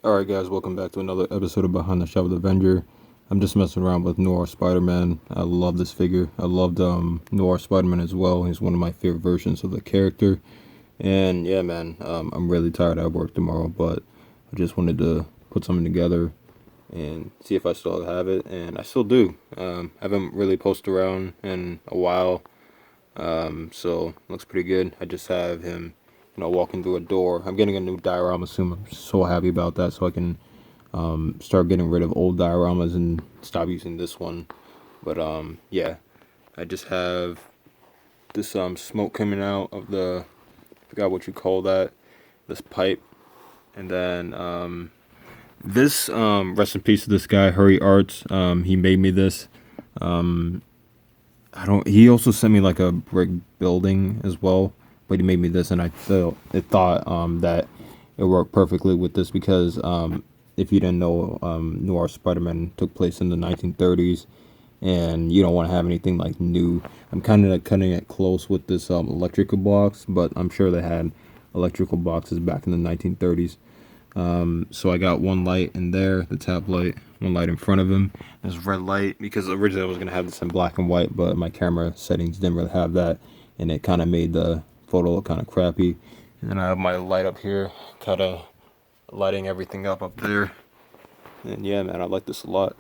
Alright guys, welcome back to another episode of Behind the Shot with Avenger. I'm just messing around with Noir Spider-Man. I love this figure. I loved Noir Spider-Man as well. He's one of my favorite versions of the character. And yeah man, I'm really tired. I have work tomorrow, but I just wanted to put something together and see if I still have it, and I still do. Haven't really posted around in a while, so looks pretty good. I just have him, walking through a door. I'm getting a new diorama soon. I'm so happy about that, so I can start getting rid of old dioramas and stop using this one. But yeah, I just have this smoke coming out of the, I forgot what you call that, this pipe, and then this rest in peace to this guy, Hurry Arts. He made me this. I don't. He also sent me like a brick building as well, but he made me this, and I thought that it worked perfectly with this because if you didn't know, Noir Spider-Man took place in the 1930s, and you don't want to have anything like new. I'm kind of cutting it close with this electrical box, but I'm sure they had electrical boxes back in the 1930s. So I got one light in there, the tap light, one light in front of him. There's red light because originally I was gonna have this in black and white, but my camera settings didn't really have that, and it kind of made the photo look kind of crappy. And then I have my light up here, kind of lighting everything up there. And yeah, man, I like this a lot.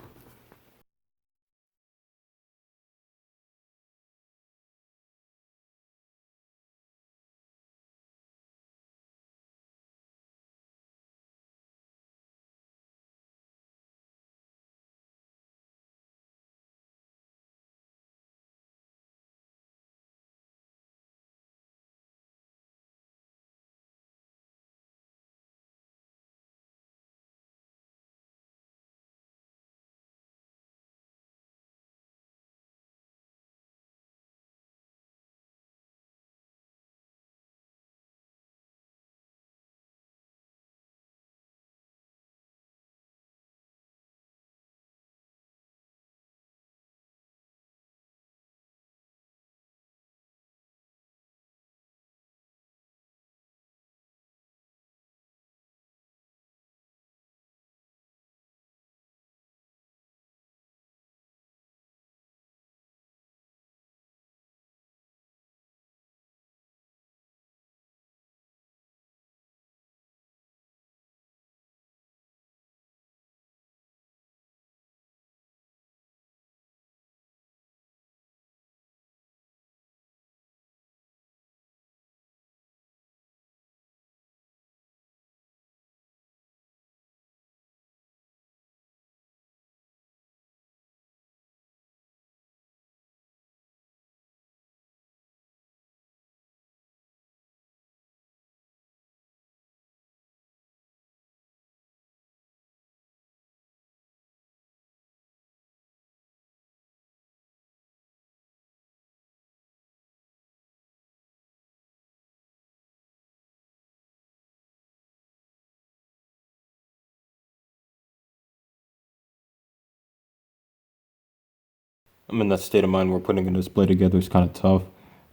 I'm in that state of mind where putting a display together is kind of tough,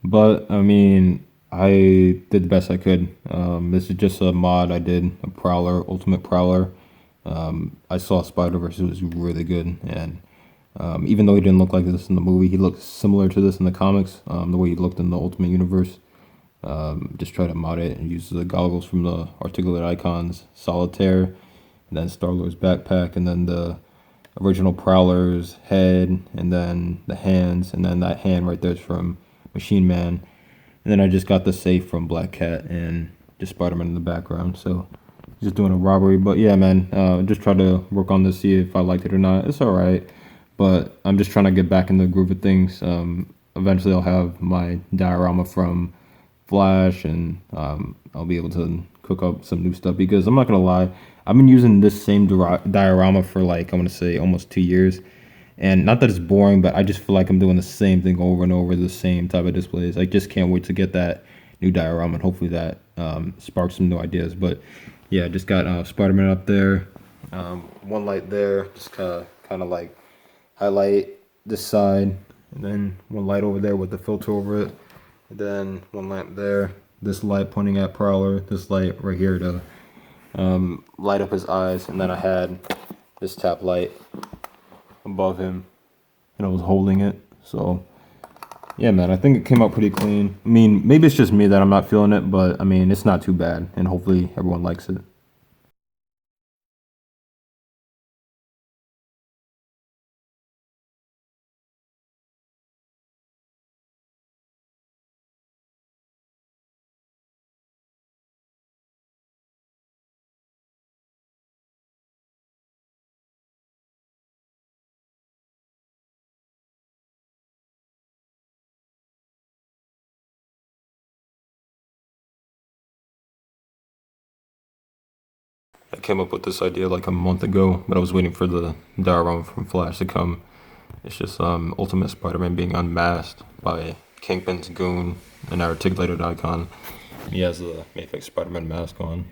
but I mean, I did the best I could. This is just a mod I did, a Prowler, Ultimate Prowler. I saw Spider-Verse, it was really good, and even though he didn't look like this in the movie, he looked similar to this in the comics, the way he looked in the Ultimate Universe. Just try to mod it and use the goggles from the Articulate Icons, Solitaire, and then Star-Lord's backpack, and then the original Prowler's head, and then the hands, and then that hand right there is from Machine Man. And then I just got the safe from Black Cat and just Spider-Man in the background. So just doing a robbery. But yeah, man, just try to work on this, see if I liked it or not. It's all right, but I'm just trying to get back in the groove of things. Eventually, I'll have my diorama from Flash, and I'll be able to cook up some new stuff because I'm not gonna lie, I've been using this same diorama for like I want to say almost 2 years, and not that it's boring, but I just feel like I'm doing the same thing over and over, the same type of displays. I just can't wait to get that new diorama, and hopefully that sparks some new ideas. But yeah, just got Spider-Man up there, one light there, just kind of like highlight this side, and then one light over there with the filter over it, and then one lamp there, this light pointing at Prowler, this light right here to light up his eyes, and then I had this tap light above him, and I was holding it. So yeah, man, I think it came out pretty clean. I mean, maybe it's just me that I'm not feeling it, but I mean, it's not too bad, and hopefully everyone likes it. I came up with this idea like a month ago, but I was waiting for the diorama from Flash to come. It's just Ultimate Spider-Man being unmasked by Kingpin's goon, an articulated icon. He has the Mayfix Spider-Man mask on.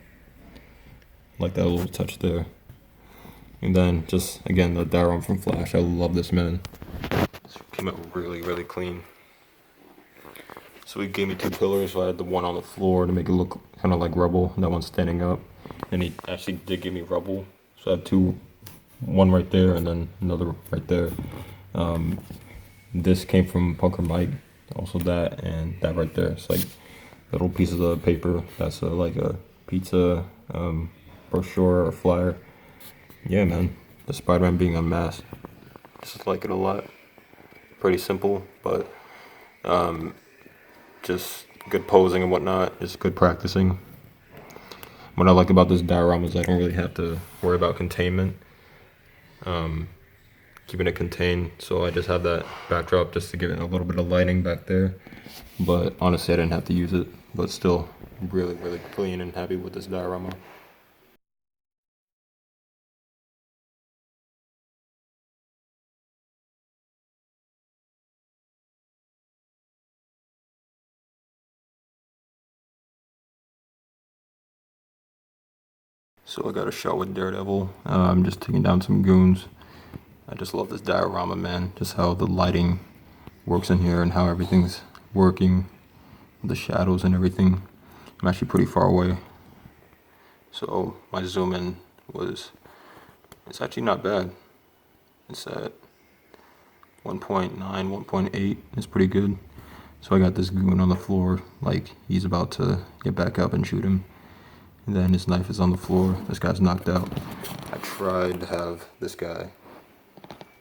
Like that little touch there. And then just again the diorama from Flash. I love this man. This came out really, really clean. So he gave me two pillars. So I had the one on the floor to make it look kind of like rubble, and that one standing up. And he actually did give me rubble. So I had two, one right there and then another right there. This came from Punker Mike. Also that and that right there. It's like little pieces of paper. That's like a pizza brochure or flyer. Yeah, man. The Spider-Man being unmasked. Just like it a lot. Pretty simple, but just good posing and whatnot. It's good practicing. What I like about this diorama is I don't really have to worry about containment. Keeping it contained, so I just have that backdrop just to give it a little bit of lighting back there. But honestly, I didn't have to use it. But still, really, really clean and happy with this diorama. So I got a shot with Daredevil. I'm just taking down some goons. I just love this diorama, man. Just how the lighting works in here and how everything's working, the shadows and everything. I'm actually pretty far away, so my zoom in it's actually not bad. It's at 1.9, 1.8. It's pretty good. So I got this goon on the floor, like he's about to get back up and shoot him. And then his knife is on the floor. This guy's knocked out. I tried to have this guy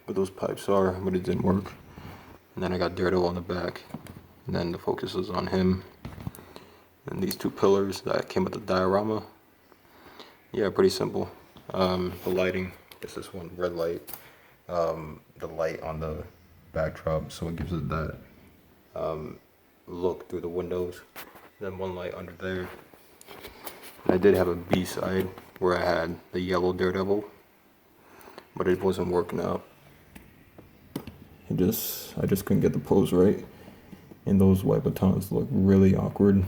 where those pipes are, but it didn't work. And then I got Daredevil on the back. And then the focus is on him. And these two pillars that came with the diorama. Yeah, pretty simple. The lighting, it's this one red light. The light on the backdrop, so it gives it that look through the windows. Then one light under there. I did have a B side where I had the yellow Daredevil, but it wasn't working out. I just couldn't get the pose right, and those white batons look really awkward.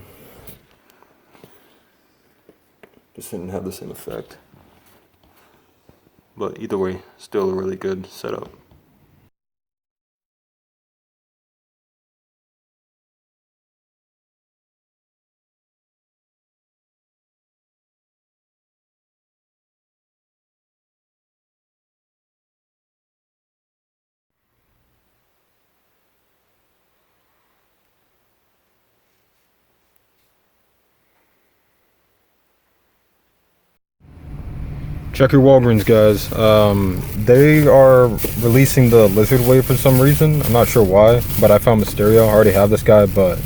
Just didn't have the same effect. But either way, still a really good setup. Check your Walgreens, guys. They are releasing the Lizard Wave for some reason. I'm not sure why, but I found Mysterio. I already have this guy, but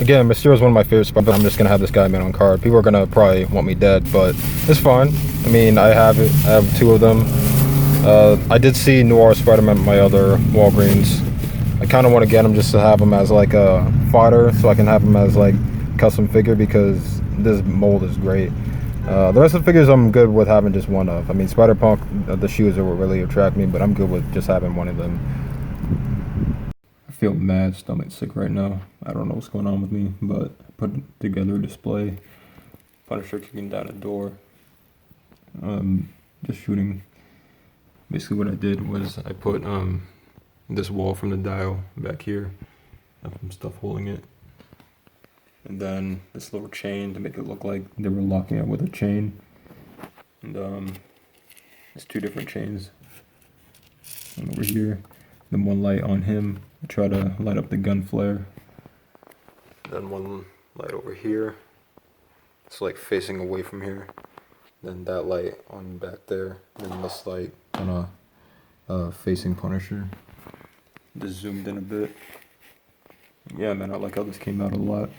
again, Mysterio is one of my favorites, but I'm just gonna have this guy man on card. People are gonna probably want me dead, but it's fine. I mean, I have it. I have two of them. I did see Noir Spider-Man at my other Walgreens. I kind of want to get him just to have him as like a fodder, so I can have him as like custom figure because this mold is great. The rest of the figures I'm good with having just one of. I mean, Spider-Punk, the shoes are what really attract me, but I'm good with just having one of them. I feel mad stomach sick right now. I don't know what's going on with me, but I put together a display. Punisher kicking down a door. Just shooting. Basically what I did was I put this wall from the dial back here. I have some stuff holding it. And then this little chain to make it look like they were locking it with a chain. And there's two different chains. One over here, then one light on him. I try to light up the gun flare. Then one light over here. It's like facing away from here. Then that light on back there. Then this light on a facing Punisher. Just zoomed in a bit. Yeah, man, I like how this came out a lot.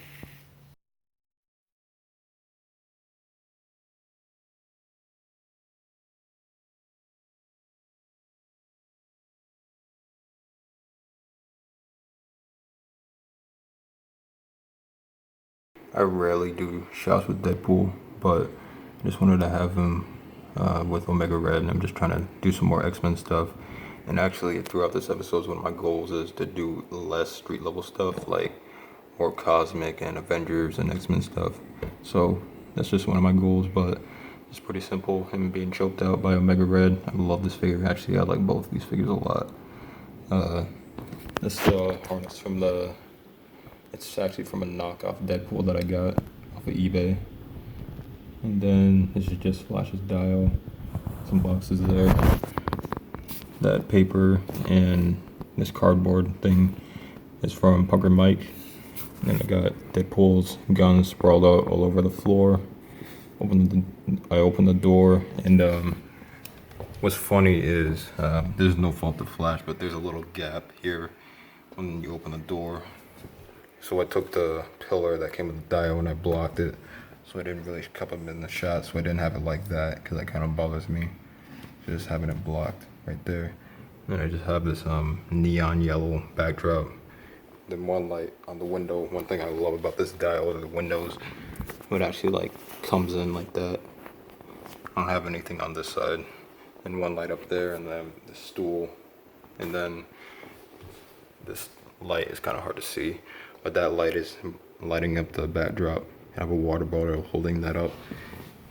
I rarely do shots with Deadpool, but I just wanted to have him with Omega Red, and I'm just trying to do some more X-Men stuff. And actually, throughout this episode, one of my goals is to do less street level stuff, like more cosmic and Avengers and X-Men stuff. So that's just one of my goals, but it's pretty simple. Him being choked out by Omega Red. I love this figure. Actually, I like both these figures a lot. This harness from the... It's actually from a knockoff Deadpool that I got off of eBay. And then this is just Flash's dial. Some boxes there. That paper and this cardboard thing is from Punker Mike. And then I got Deadpool's guns sprawled out all over the floor. I opened the door, and what's funny is there's no fault to Flash, but there's a little gap here when you open the door. So I took the pillar that came with the dial and I blocked it, so I didn't really cup him in the shot, so I didn't have it like that, because that kind of bothers me, just having it blocked right there. And I just have this neon yellow backdrop, then one light on the window. One thing I love about this dial is the windows, it actually like comes in like that. I don't have anything on this side, and one light up there, and then the stool, and then this light is kind of hard to see. But that light is lighting up the backdrop. I have a water bottle holding that up.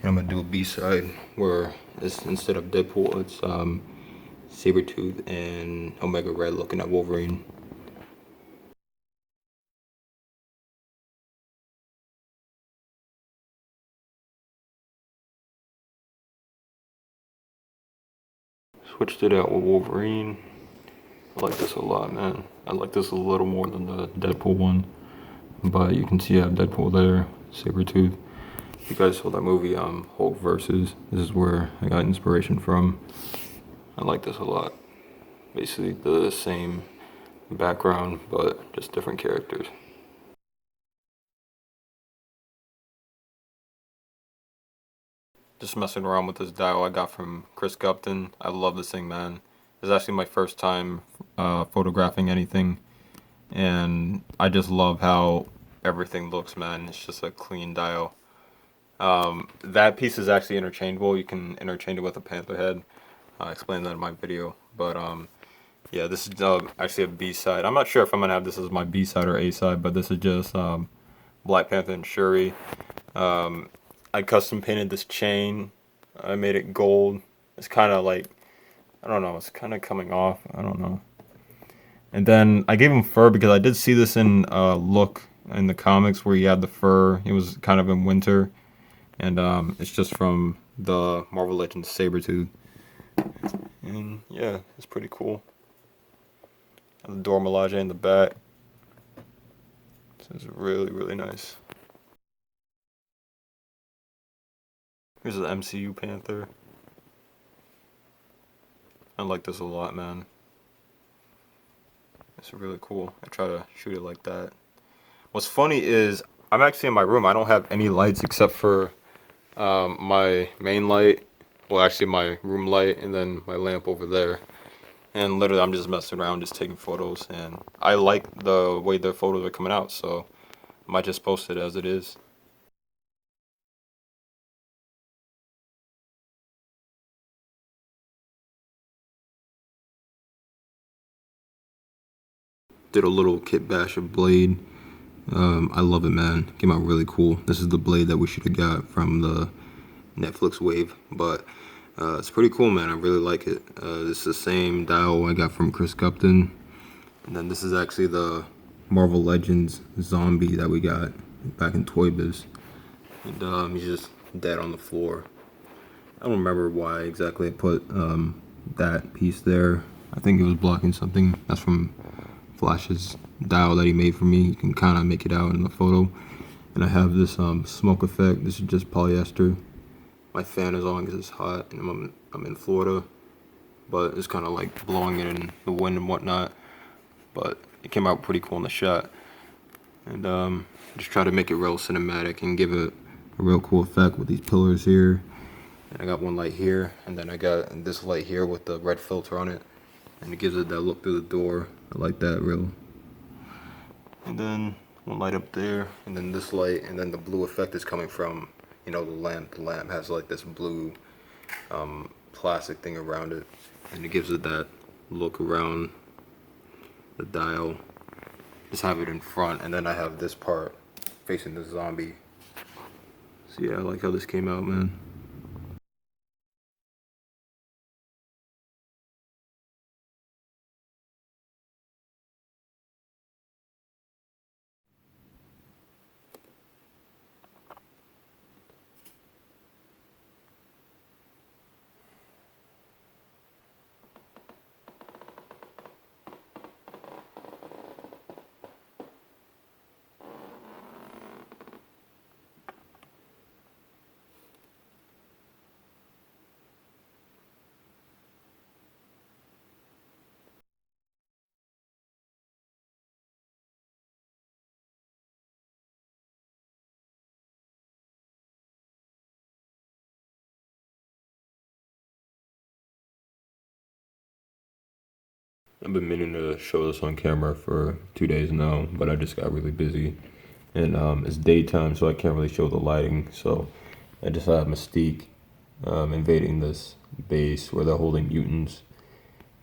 And I'm gonna do a B-side where it's, instead of Deadpool, it's Sabretooth and Omega Red looking at Wolverine. Switched it out with Wolverine. I like this a lot, man. I like this a little more than the Deadpool one. But you can see I have Deadpool there, Sabretooth. If you guys saw that movie, Hulk Versus, this is where I got inspiration from. I like this a lot. Basically the same background, but just different characters. Just messing around with this dial I got from Chris Gupton. I love this thing, man. It's actually my first time photographing anything, and I just love how everything looks, man. It's just a clean dial. That piece is actually interchangeable. You can interchange it with a Panther head. I explained that in my video, but yeah, this is actually a B-side. I'm not sure if I'm gonna have this as my B-side or A-side, but this is just Black Panther and Shuri. I custom painted this chain. I made it gold. It's kind of like, I don't know, it's kind of coming off. I don't know. And then I gave him fur because I did see this in Look in the comics where he had the fur. It was kind of in winter. And it's just from the Marvel Legends Sabretooth. And yeah, it's pretty cool. And the Dora Milaje in the back. This is really, really nice. Here's the MCU Panther. I like this a lot, man. It's really cool. I try to shoot it like that. What's funny is I'm actually in my room. I don't have any lights except for my main light. Well, actually my room light, and then my lamp over there. And literally I'm just messing around, just taking photos. And I like the way the photos are coming out, so I might just post it as it is. Did a little kit bash of Blade. I love it, man. Came out really cool. This is the Blade that we should have got from the Netflix wave, but it's pretty cool, man. I really like it. This is the same dial I got from Chris Gupton, and then this is actually the Marvel Legends zombie that we got back in Toy Biz, and he's just dead on the floor. I don't remember why exactly I put that piece there. I think it was blocking something. That's from Flash's dial that he made for me. You can kind of make it out in the photo. And I have this smoke effect. This is just polyester. My fan is on because it's hot, and I'm in Florida, but it's kind of like blowing it in the wind and whatnot. But it came out pretty cool in the shot, and just try to make it real cinematic and give it a real cool effect with these pillars here. And I got one light here, and then I got this light here with the red filter on it, and it gives it that look through the door. I like that real. And then one light up there, and then this light, and then the blue effect is coming from, you know, the lamp. The lamp has like this blue plastic thing around it, and it gives it that look around the dial. Just have it in front, and then I have this part facing the zombie. So yeah, I like how this came out, man. I've been meaning to show this on camera for 2 days now, but I just got really busy. And it's daytime, so I can't really show the lighting. So I just have Mystique invading this base where they're holding mutants.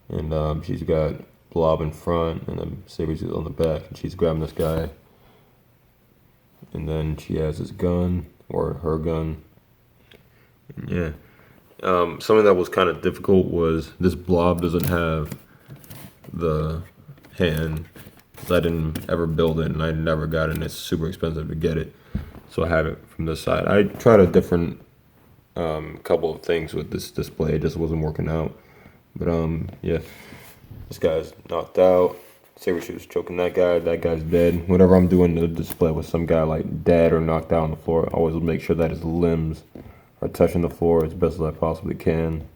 And she's got Blob in front, and then Sabretooth on the back. And she's grabbing this guy. And then she has his gun, or her gun. And yeah. Something that was kind of difficult was this Blob doesn't have the hand, because I didn't ever build it and I never got it, and it's super expensive to get it, so I have it from this side. I tried a different couple of things with this display. It just wasn't working out, but yeah, this guy's knocked out. Sabretooth's choking that guy's dead. Whenever I'm doing the display with some guy like dead or knocked out on the floor, I always make sure that his limbs are touching the floor as best as I possibly can.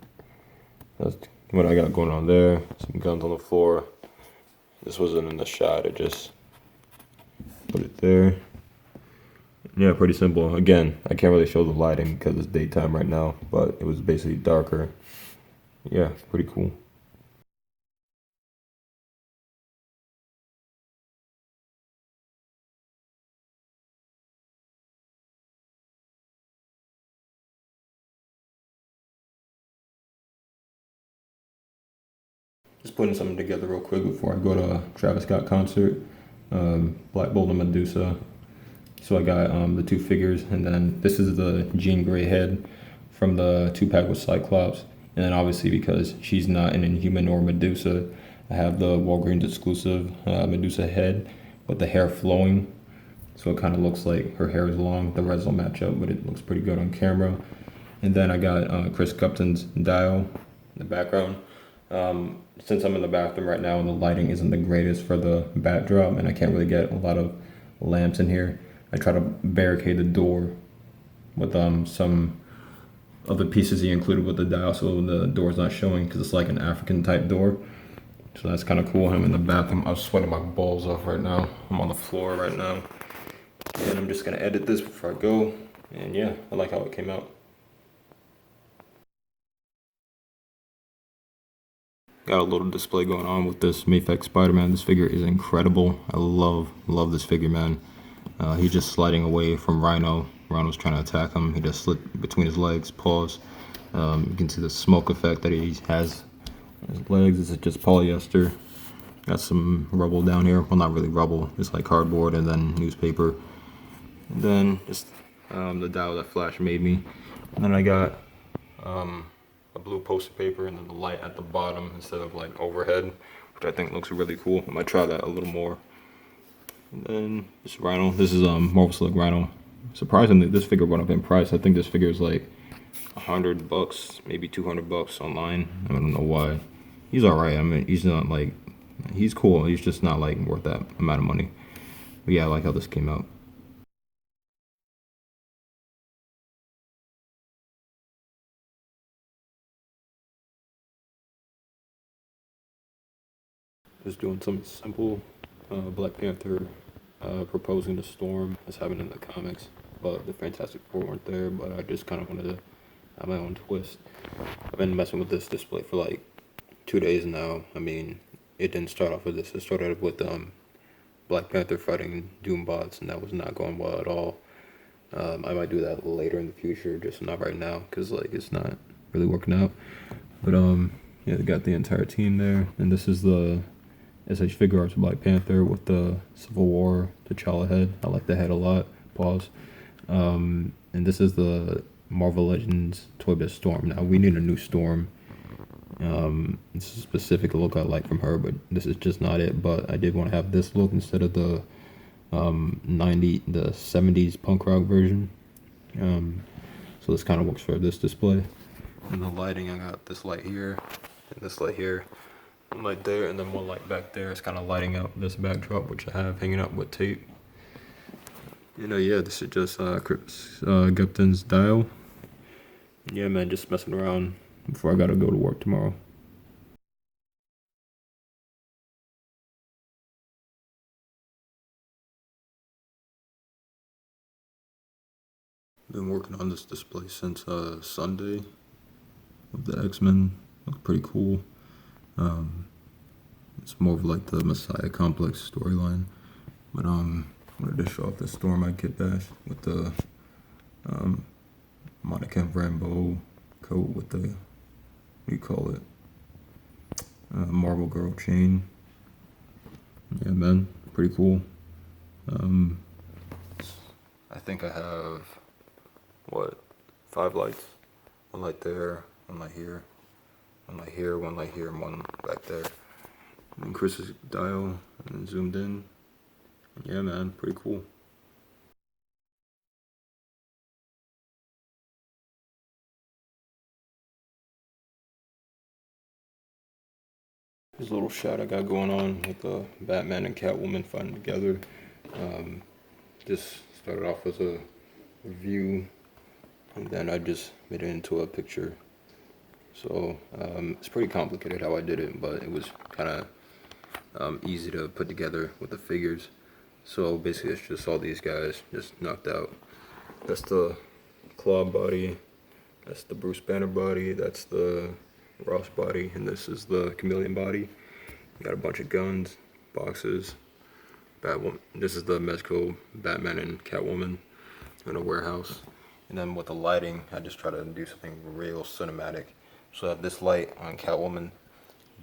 That's what I got going on there. Some guns on the floor. This wasn't in the shot, I just put it there. Yeah, pretty simple. Again, I can't really show the lighting because it's daytime right now, but it was basically darker. Yeah, pretty cool. Just putting something together real quick before I go to a Travis Scott concert. Black Bolt and Medusa. So I got the two figures, and then this is the Jean Grey head from the 2-pack with Cyclops. And then obviously, because she's not an Inhuman or Medusa, I have the Walgreens exclusive Medusa head with the hair flowing. So it kind of looks like her hair is long. The reds don't match up, but it looks pretty good on camera. And then I got Chris Cupton's dial in the background. Since I'm in the bathroom right now and the lighting isn't the greatest for the backdrop, and I can't really get a lot of lamps in here, I try to barricade the door with some of the pieces he included with the dial, so the door's not showing, because it's like an African type door. So that's kind of cool. I'm in the bathroom. I'm sweating my balls off right now. I'm on the floor right now, and I'm just gonna edit this before I go. And yeah, I like how it came out. Got a little display going on with this Mayfix Spider-Man. This figure is incredible. I love this figure, man. He's just sliding away from Rhino. Rhino's trying to attack him. He just slid between his legs, paws. You can see the smoke effect that he has on his legs. This is just polyester. Got some rubble down here. Well, not really rubble, just like cardboard and then newspaper. And then just the dial that Flash made me. And then I got a blue poster paper, and then the light at the bottom instead of like overhead, which I think looks really cool. I might try that a little more. And then this Rhino. This is Marvel Select Rhino. Surprisingly, this figure went up in price. I think this figure is like $100, maybe $200 online. I don't know why. He's all right. I mean, he's not like, he's cool. He's just not like worth that amount of money. But yeah, I like how this came out. Just doing something simple. Black Panther proposing to Storm, as happened in the comics, but the Fantastic Four weren't there. But I just kind of wanted to have my own twist. I've been messing with this display for like 2 days now. I mean, it didn't start off with this. It started with Black Panther fighting Doombots, and that was not going well at all. I might do that later in the future, just not right now, because like it's not really working out. But yeah, they got the entire team there, and this is the SH figure arts of Black Panther with the Civil War T'Challa head. I like the head a lot. Pause. And this is the Marvel Legends Toy Biz Storm. Now we need a new Storm. This is a specific look I like from her, but this is just not it. But I did want to have this look instead of the the 70s punk rock version. So this kind of works for this display. And the lighting, I got this light here and this light here, one light there, and then one light back there. It's kind of lighting up this backdrop, which I have hanging up with tape. You know, yeah, this is just Chris Gupton's dial. Yeah, man, just messing around before I gotta go to work tomorrow. Been working on this display since Sunday of the X-Men. Looks pretty cool. It's more of like the Messiah Complex storyline. But I wanted to show off the Storm I Kit Bash with the Monica Rambeau coat with the, what do you call it? Marvel Girl chain. Yeah, man, pretty cool. I think I have, what, 5 lights? One light there, one light here, one light here, one light here, and one back there. And Chris's dial, and zoomed in. Yeah, man, pretty cool. This little shot I got going on with Batman and Catwoman fighting together. Just started off as a review, and then I just made it into a picture. So it's pretty complicated how I did it, but it was kind of easy to put together with the figures. So basically it's just all these guys just knocked out. That's the Claw body, that's the Bruce Banner body, that's the Ross body, and this is the Chameleon body. You got a bunch of guns, boxes, Batwoman. This is the Mezco Batman and Catwoman in a warehouse. And then with the lighting, I just try to do something real cinematic. So I have this light on Catwoman.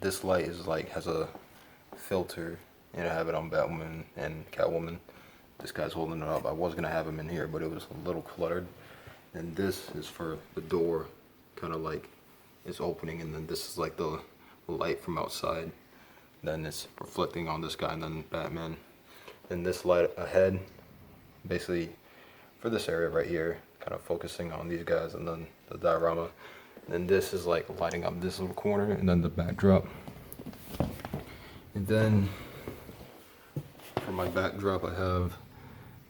This light is like has a filter, and I have it on Batwoman and Catwoman. This guy's holding it up. I was gonna have him in here, but it was a little cluttered. And this is for the door, kind of like it's opening, and then this is like the light from outside. Then it's reflecting on this guy, and then Batman. And this light ahead, basically for this area right here, kind of focusing on these guys, and then the diorama. And then this is like lighting up this little corner, and then the backdrop. And then for my backdrop, I have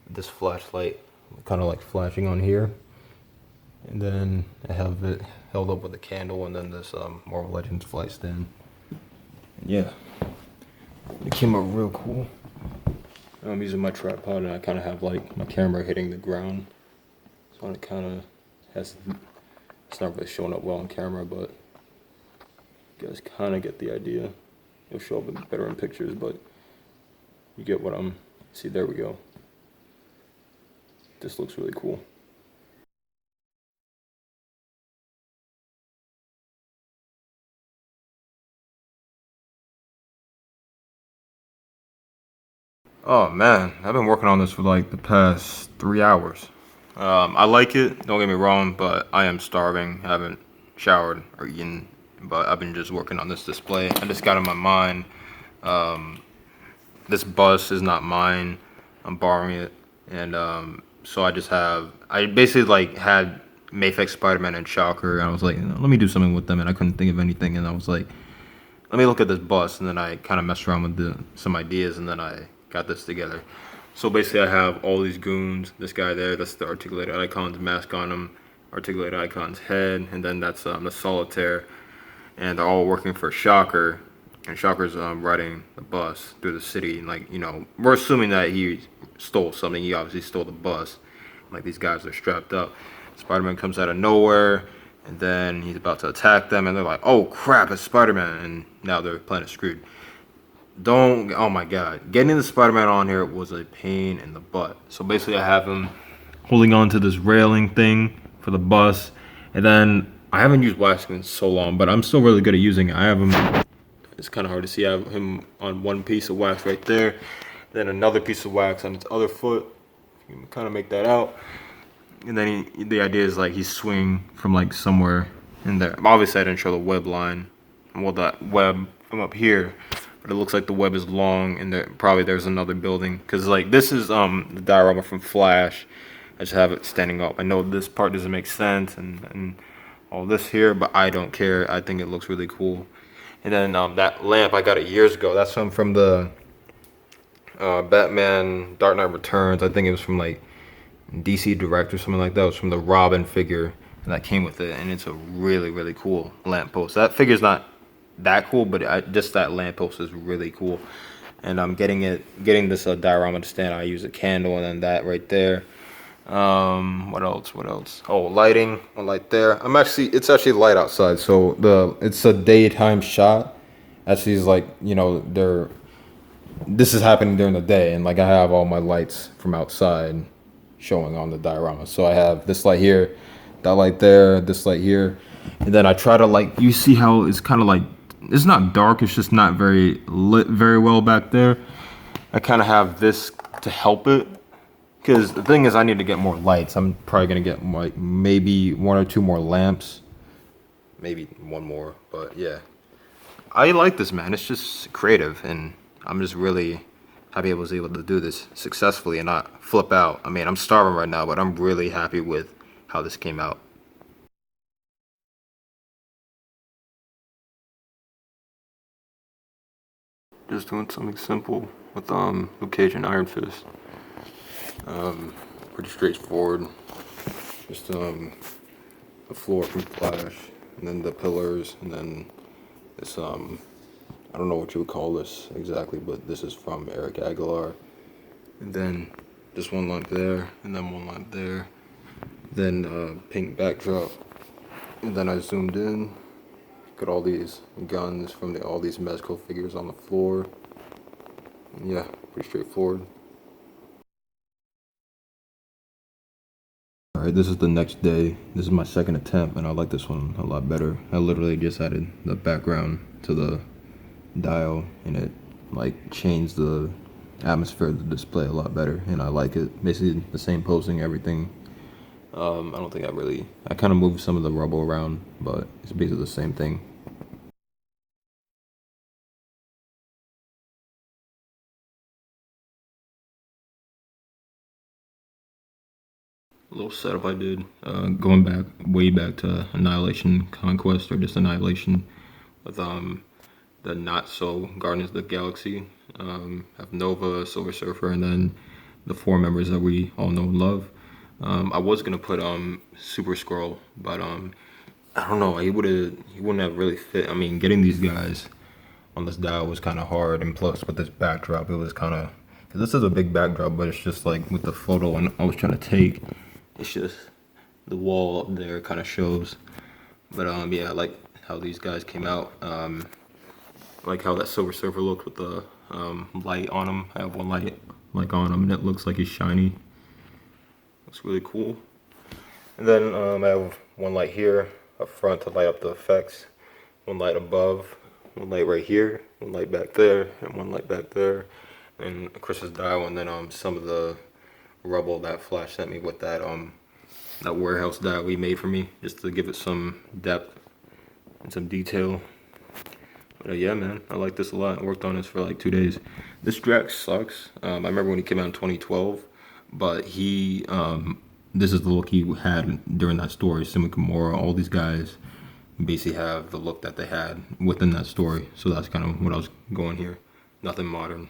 this flashlight kind of like flashing on here. And then I have it held up with a candle, and then this Marvel Legends flight stand. Yeah, it came out real cool. I'm using my tripod, and I kind of have like my camera hitting the ground, so it kind of has. It's not really showing up well on camera, but you guys kind of get the idea. It'll show up better in pictures, but you get what I'm. See, there we go. This looks really cool. Oh man, I've been working on this for like the past 3 hours. I like it, don't get me wrong, but I am starving. I haven't showered or eaten, but I've been just working on this display. I just got in my mind, this bus is not mine. I'm borrowing it, and so I basically like had Mayfix Spider-Man and Shocker. And I was like, let me do something with them, and I couldn't think of anything. And I was like, let me look at this bus, and then I kind of messed around with some ideas, and then I got this together. So basically, I have all these goons. This guy there, that's the articulated icon's mask on him, articulated icon's head, and then that's the solitaire, and they're all working for Shocker, and Shocker's riding the bus through the city, and like, you know, we're assuming that he stole something. He obviously stole the bus. Like, these guys are strapped up. Spider-Man comes out of nowhere, and then he's about to attack them, and they're like, oh crap, it's Spider-Man, and now they're planet screwed. Oh my god, getting the Spider-Man on here was a pain in the butt. So basically I have him holding on to this railing thing for the bus, and then I haven't used wax in so long, but I'm still really good at using it. I have him, it's kind of hard to see, I have him on one piece of wax right there, then another piece of wax on his other foot. You can kind of make that out. And then the idea is like he's swinging from like somewhere in there. Obviously I didn't show the web line, well, that web from up here, but it looks like the web is long, and there's another building, because like this is the diorama from Flash. I just have it standing up. I know this part doesn't make sense and all this here, but I don't care. I think it looks really cool. And then that lamp, I got it years ago. That's from the Batman Dark Knight Returns. I think it was from like DC Direct or something like that. It was from the Robin figure, and that came with it, and it's a really, really cool lamppost. That figure's not that cool, but just that lamppost is really cool. And I'm getting this diorama to stand. I use a candle, and then that right there. What else? Oh, lighting, one light there. It's actually light outside, so it's a daytime shot. Actually, it's like, you know, this is happening during the day, and like I have all my lights from outside showing on the diorama. So I have this light here, that light there, this light here, and then I try to, like, you see how it's kind of like, it's not dark, it's just not very lit very well back there. I kind of have this to help it, because the thing is, I need to get more lights. I'm probably gonna get like maybe 1 or 2 more lamps, maybe 1 more, but yeah, I like this, man. It's just creative, and I'm just really happy I was able to do this successfully and not flip out. I mean, I'm starving right now, but I'm really happy with how this came out. Just doing something simple with Luke Cage and Iron Fist. Pretty straightforward. Just the floor from Flash, and then the pillars, and then this I don't know what you would call this exactly, but this is from Eric Aguilar. And then just 1 lamp there, and then 1 lamp there. Then pink backdrop. And then I zoomed in. Got all these guns from all these Mezco figures on the floor. And yeah, pretty straightforward. Alright, this is the next day. This is my second attempt, and I like this one a lot better. I literally just added the background to the dial, and it like changed the atmosphere of the display a lot better, and I like it. Basically the same posing, everything. I don't think I kind of moved some of the rubble around, but it's basically the same thing. A little setup I did, going way back to Annihilation Conquest, or just Annihilation, with the not so Guardians of the Galaxy. Have Nova, Silver Surfer, and then the 4 members that we all know and love. I was gonna put Super Skrull, but I don't know, he wouldn't have really fit. I mean, getting these guys on this dial was kind of hard, and plus with this backdrop, it was kind of, this is a big backdrop, but it's just like with the photo and I was trying to take, it's just the wall up there kind of shows. But yeah, I like how these guys came out. I like how that Silver Surfer looked with the light on him. I have 1 light like on him, and it looks like he's shiny. Looks really cool. And then I have 1 light here up front to light up the effects. 1 light above, 1 light right here, 1 light back there, and 1 light back there. And Chris's dial, and then some of the rubble that Flash sent me with that warehouse dial he made for me, just to give it some depth and some detail. But yeah, man, I like this a lot. I worked on this for like 2 days. This Drax sucks. I remember when he came out in 2012, but he this is the look he had during that story. Simi Kimura, all these guys basically have the look that they had within that story. So that's kind of what I was going here. Nothing modern.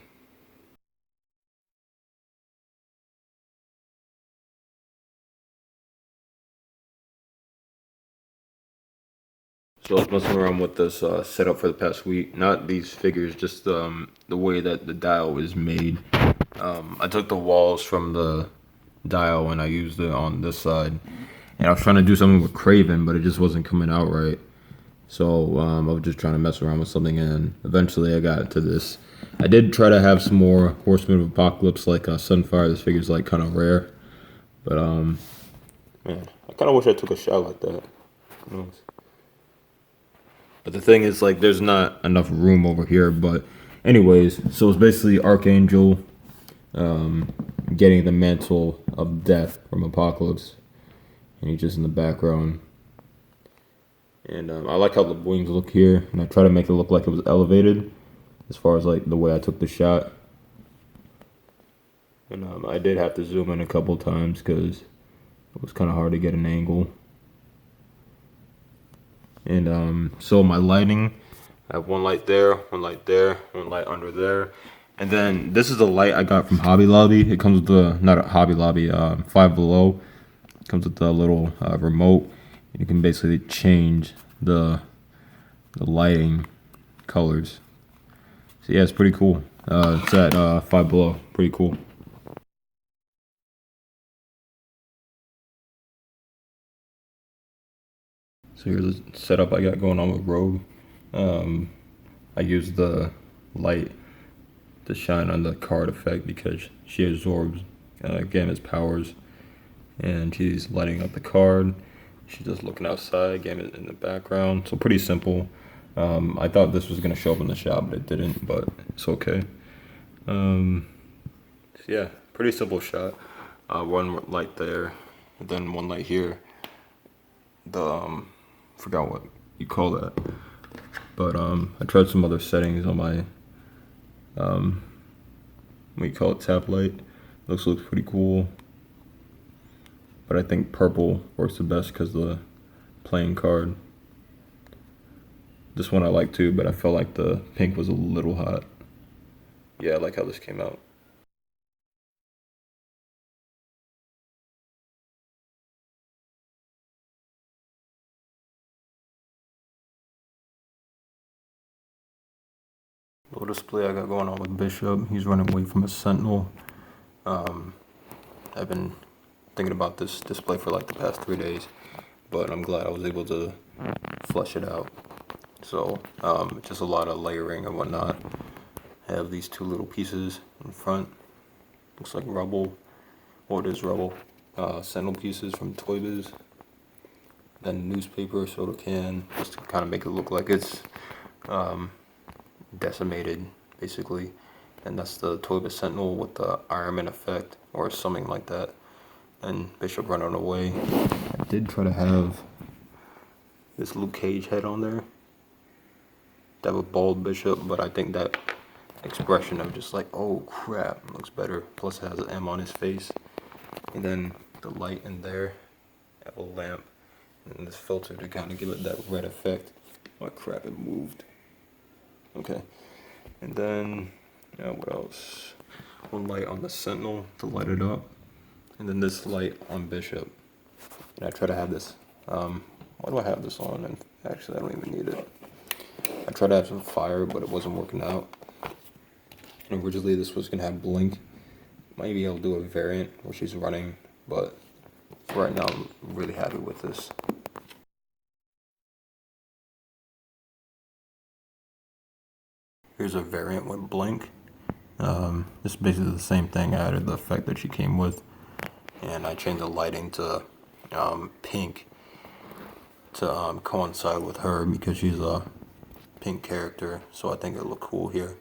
So I was messing around with this setup for the past week. Not these figures, just the way that the dial is made. I took the walls from the dial and I used it on this side. And I was trying to do something with Craven, but it just wasn't coming out right. So I was just trying to mess around with something, and eventually I got to this. I did try to have some more Horsemen of Apocalypse, like Sunfire. This figure's like kind of rare, but man, I kind of wish I took a shot like that. Who knows? But the thing is, like, there's not enough room over here. But anyways, so it's basically Archangel getting the mantle of death from Apocalypse, and he's just in the background. And I like how the wings look here, and I try to make it look like it was elevated as far as like the way I took the shot. And I did have to zoom in a couple times because it was kind of hard to get an angle. And so my lighting, I have one light there, one light there, one light under there. And then this is the light I got from Hobby Lobby. It comes with the, not a Hobby Lobby, Five Below. It comes with the little remote. You can basically change the lighting colors. So yeah, it's pretty cool. It's at Five Below. Pretty cool. So here's the setup I got going on with Rogue. I use the light to shine on the card effect because she absorbs Gambit's powers, and she's lighting up the card. She's just looking outside, Gambit in the background. So pretty simple. I thought this was gonna show up in the shop, but it didn't. But it's okay. So yeah, pretty simple shot. One light there, and then one light here. The forgot what you call that, but I tried some other settings on my what you call it, tap light. Looks pretty cool, but I think purple works the best because the playing card. This one I like too, but I felt like the pink was a little hot. Yeah, I like how this came out. Little display I got going on with Bishop. He's running away from a Sentinel. I've been thinking about this display for like the past 3 days, but I'm glad I was able to flesh it out. So just a lot of layering and whatnot. I have these two little pieces in front. Looks like rubble. Well, it is rubble. Sentinel pieces from Toy Biz. Then newspaper, soda can, just to kind of make it look like it's decimated, basically. And that's the Toy Biz Sentinel with the Iron Man effect or something like that. And Bishop running away. I did try to have this Luke Cage head on there. That would bald Bishop, but I think that expression of just like, oh crap, looks better. Plus it has an M on his face. And then the light in there, have a lamp, and this filter to kind of give it that red effect. Oh crap, it moved. Okay. And then, what else? One light on the Sentinel to light it up. And then this light on Bishop. And I try to have this, why do I have this on? And actually, I don't even need it. I tried to have some fire, but it wasn't working out. And originally, this was gonna have blink. Might be able to do a variant where she's running, but for right now, I'm really happy with this. Here's a variant with blink. It's basically the same thing. I added the effect that she came with, and I changed the lighting to pink to coincide with her because she's a pink character. So I think it looked cool here.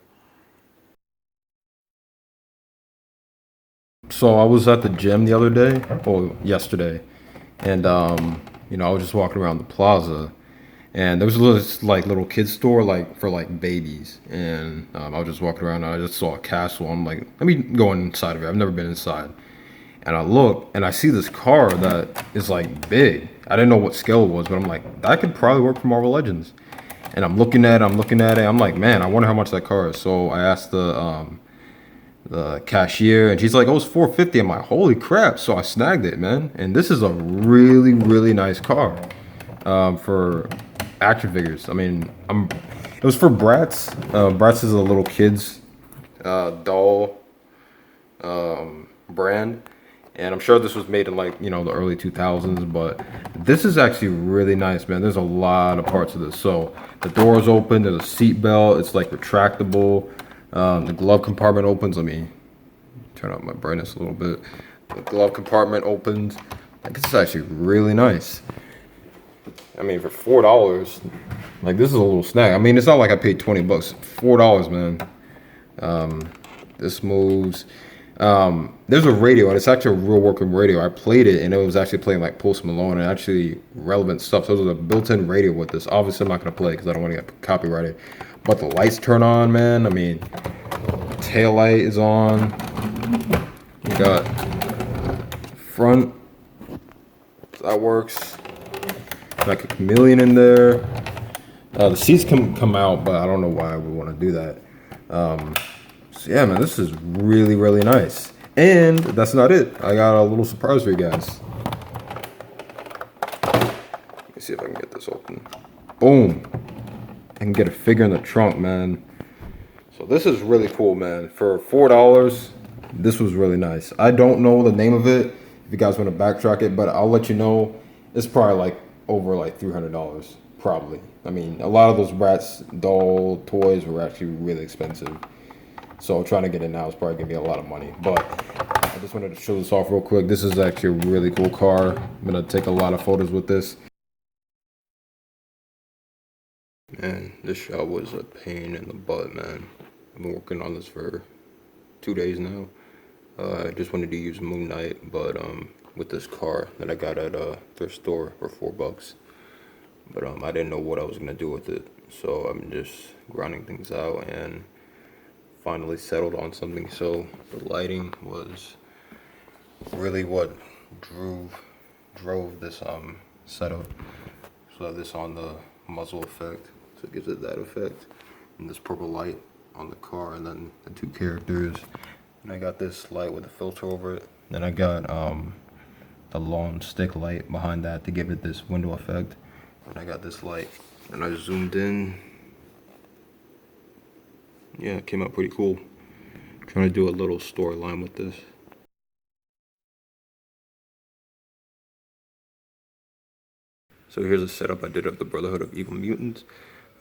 So I was at the gym the other day, or yesterday, and I was just walking around the plaza, and there was a little kids store for babies, and I was just walking around and I just saw a castle. I'm like, let me go inside of it. I've never been inside, And I look and I see this car that is like big. I didn't know what scale it was, but I'm like, that could probably work for Marvel Legends. And I'm looking at it. I'm like, man, I wonder how much that car is. So I asked the cashier, and she's like, oh, it's 450. I'm like, holy crap. So I snagged it, man. And this is a really, really nice car for action figures. I mean, it was for Bratz. Bratz is a little kid's doll brand. And I'm sure this was made in like, you know, the early 2000s, but this is actually really nice, man. There's a lot of parts of this. So the doors open, there's a seat belt, it's like retractable. The glove compartment opens. Let me turn up my brightness a little bit. The glove compartment opens. Like, this is actually really nice. I mean, for $4, like, this is a little snack. I mean, it's not like I paid 20 bucks. $4, man. This moves. There's a radio, and it's actually a real working radio. I played it, and it was actually playing like Post Malone and actually relevant stuff. So there's a built-in radio with this. Obviously, I'm not gonna play because I don't want to get copyrighted. But the lights turn on, man. I mean, tail light is on. You got front. That works. Like a chameleon in there. The seats can come out, but I don't know why we want to do that. So yeah, man, this is really, really nice. And that's not it. I got a little surprise for you guys. Let me see if I can get this open. Boom. I can get a figure in the trunk, man. So this is really cool, man. For $4, this was really nice. I don't know the name of it, if you guys want to backtrack it, but I'll let you know. It's probably like over like $300, probably. I mean, a lot of those Bratz doll toys were actually really expensive. So trying to get it now is probably gonna be a lot of money. But I just wanted to show this off real quick. This is actually a really cool car. I'm gonna take a lot of photos with this. Man, this shot was a pain in the butt, man. I've been working on this for 2 days now. I just wanted to use Moon Knight, but with this car that I got at a thrift store for $4. But I didn't know what I was gonna do with it, so I'm just grinding things out and finally settled on something. So the lighting was really what drove this setup. So I have this on the muzzle effect, so it gives it that effect, and this purple light on the car, and then the two characters. And I got this light with a filter over it. Then I got the long stick light behind that to give it this window effect. And I got this light, and I zoomed in. Yeah, it came out pretty cool. Trying to do a little storyline with this. So here's a setup I did of the Brotherhood of Mutants.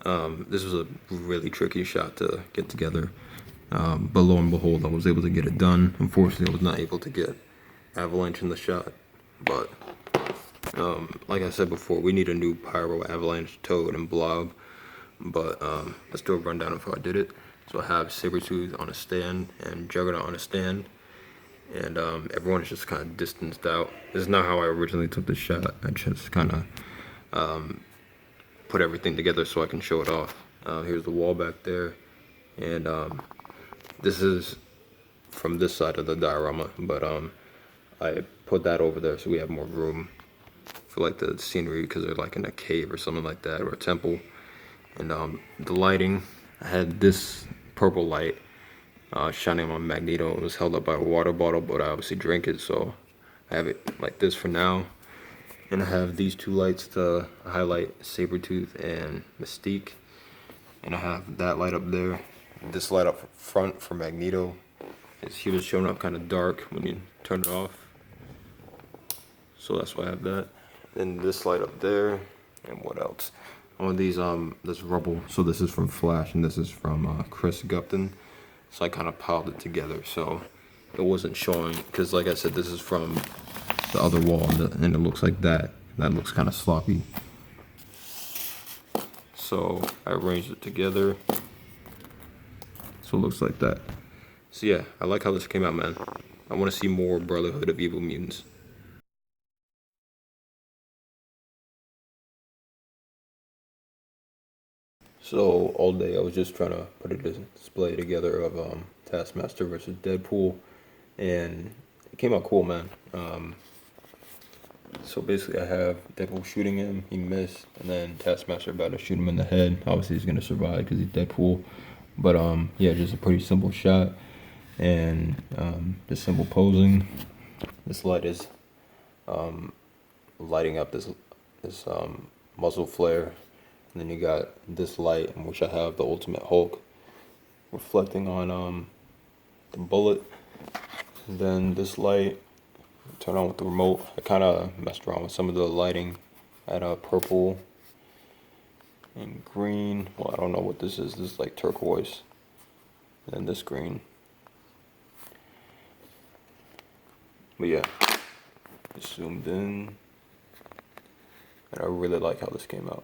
This was a really tricky shot to get together. But lo and behold, I was able to get it done. Unfortunately, I was not able to get Avalanche in the shot. But like I said before, we need a new Pyro, Avalanche, Toad, and Blob. But let's do a rundown of how I did it. So I have Sabretooth on a stand and Juggernaut on a stand. And everyone is just kind of distanced out. This is not how I originally took the shot. I just kind of put everything together so I can show it off. Here's the wall back there. And this is from this side of the diorama. But I put that over there so we have more room for like the scenery, because they're like in a cave or something like that, or a temple. And the lighting, I had this purple light shining on Magneto. It was held up by a water bottle, but I obviously drank it, so I have it like this for now. And I have these two lights to highlight Sabretooth and Mystique. And I have that light up there. This light up front for Magneto. He was showing up kind of dark when you turn it off. So that's why I have that. Then this light up there. And what else? All of these, this rubble. So this is from Flash, and this is from Chris Gupton. So I kind of piled it together, so it wasn't showing, because like I said, this is from the other wall, and it looks like that. That looks kind of sloppy. So I arranged it together, so it looks like that. So yeah, I like how this came out, man. I want to see more Brotherhood of Evil Mutants. So all day I was just trying to put a display together of Taskmaster versus Deadpool, and it came out cool, man. So basically I have Deadpool shooting him, he missed, and then Taskmaster about to shoot him in the head. Obviously he's gonna survive because he's Deadpool. But yeah, just a pretty simple shot, and just simple posing. This light is lighting up this muzzle flare, and then you got this light in which I have the Ultimate Hulk reflecting on the bullet. And then this light, turn on with the remote. I kind of messed around with some of the lighting at purple and green. Well, I don't know what this is. This is like turquoise. And this green. But yeah, just zoomed in. And I really like how this came out.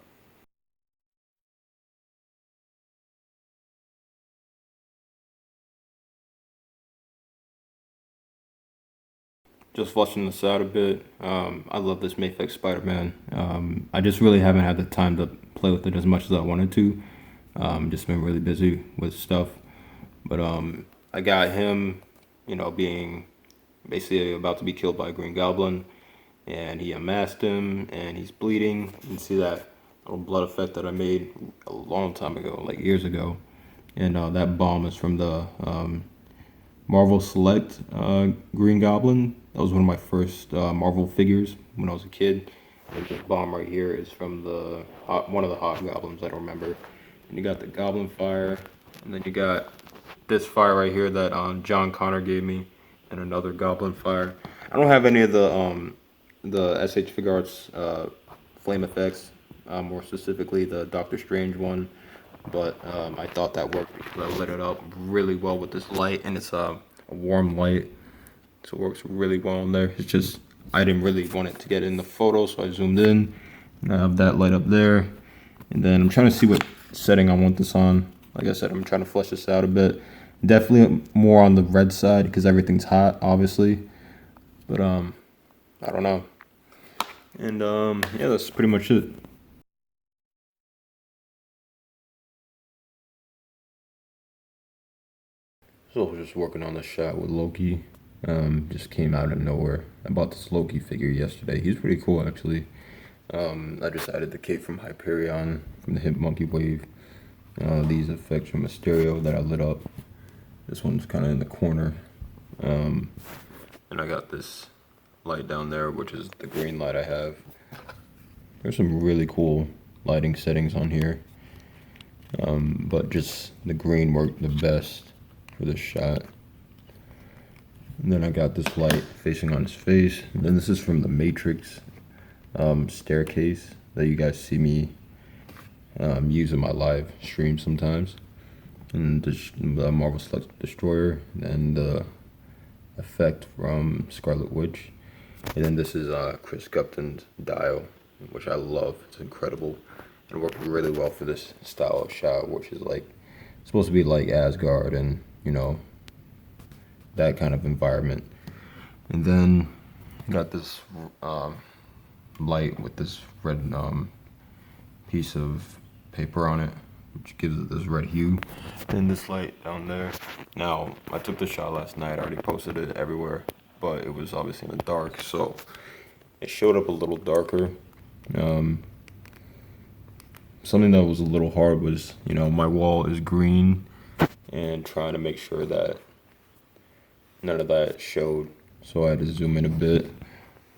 Just fleshing this out a bit. I love this Mayflex Spider-Man. I just really haven't had the time to play with it as much as I wanted to. Just been really busy with stuff. But I got him, being basically about to be killed by a Green Goblin. And he unmasked him, and he's bleeding. You can see that little blood effect that I made a long time ago, like years ago. And that bomb is from the Marvel Select Green Goblin. That was one of my first Marvel figures when I was a kid. And this bomb right here is from one of the Hobgoblins, I don't remember. And you got the Goblin Fire, and then you got this fire right here that John Connor gave me, and another Goblin Fire. I don't have any of the SH Figure Arts flame effects, more specifically the Doctor Strange one. But I thought that worked because I lit it up really well with this light, and it's a warm light, so it works really well in there. It's just I didn't really want it to get in the photo, so I zoomed in, and I have that light up there. And then I'm trying to see what setting I want this on. Like I said, I'm trying to flesh this out a bit. Definitely more on the red side because everything's hot, obviously. But I don't know. And yeah, that's pretty much it. So I was just working on the shot with Loki. Just came out of nowhere. I bought this Loki figure yesterday. He's pretty cool, actually. I just added the cape from Hyperion, from the Hit Monkey Wave. These effects from Mysterio that I lit up. This one's kind of in the corner. And I got this light down there, which is the green light I have. There's some really cool lighting settings on here. But just the green worked the best for this shot. And then I got this light facing on his face. And then this is from the Matrix staircase that you guys see me use in my live stream sometimes. And the Marvel Select Destroyer, and the effect from Scarlet Witch. And then this is Chris Gupton's dial, which I love. It's incredible. It worked really well for this style of shot, which is like supposed to be like Asgard and that kind of environment. And then got this light with this red piece of paper on it, which gives it this red hue. And this light down there. Now, I took the shot last night. I already posted it everywhere, but it was obviously in the dark, so it showed up a little darker. Something that was a little hard was, my wall is green, and trying to make sure that none of that showed. So I had to zoom in a bit.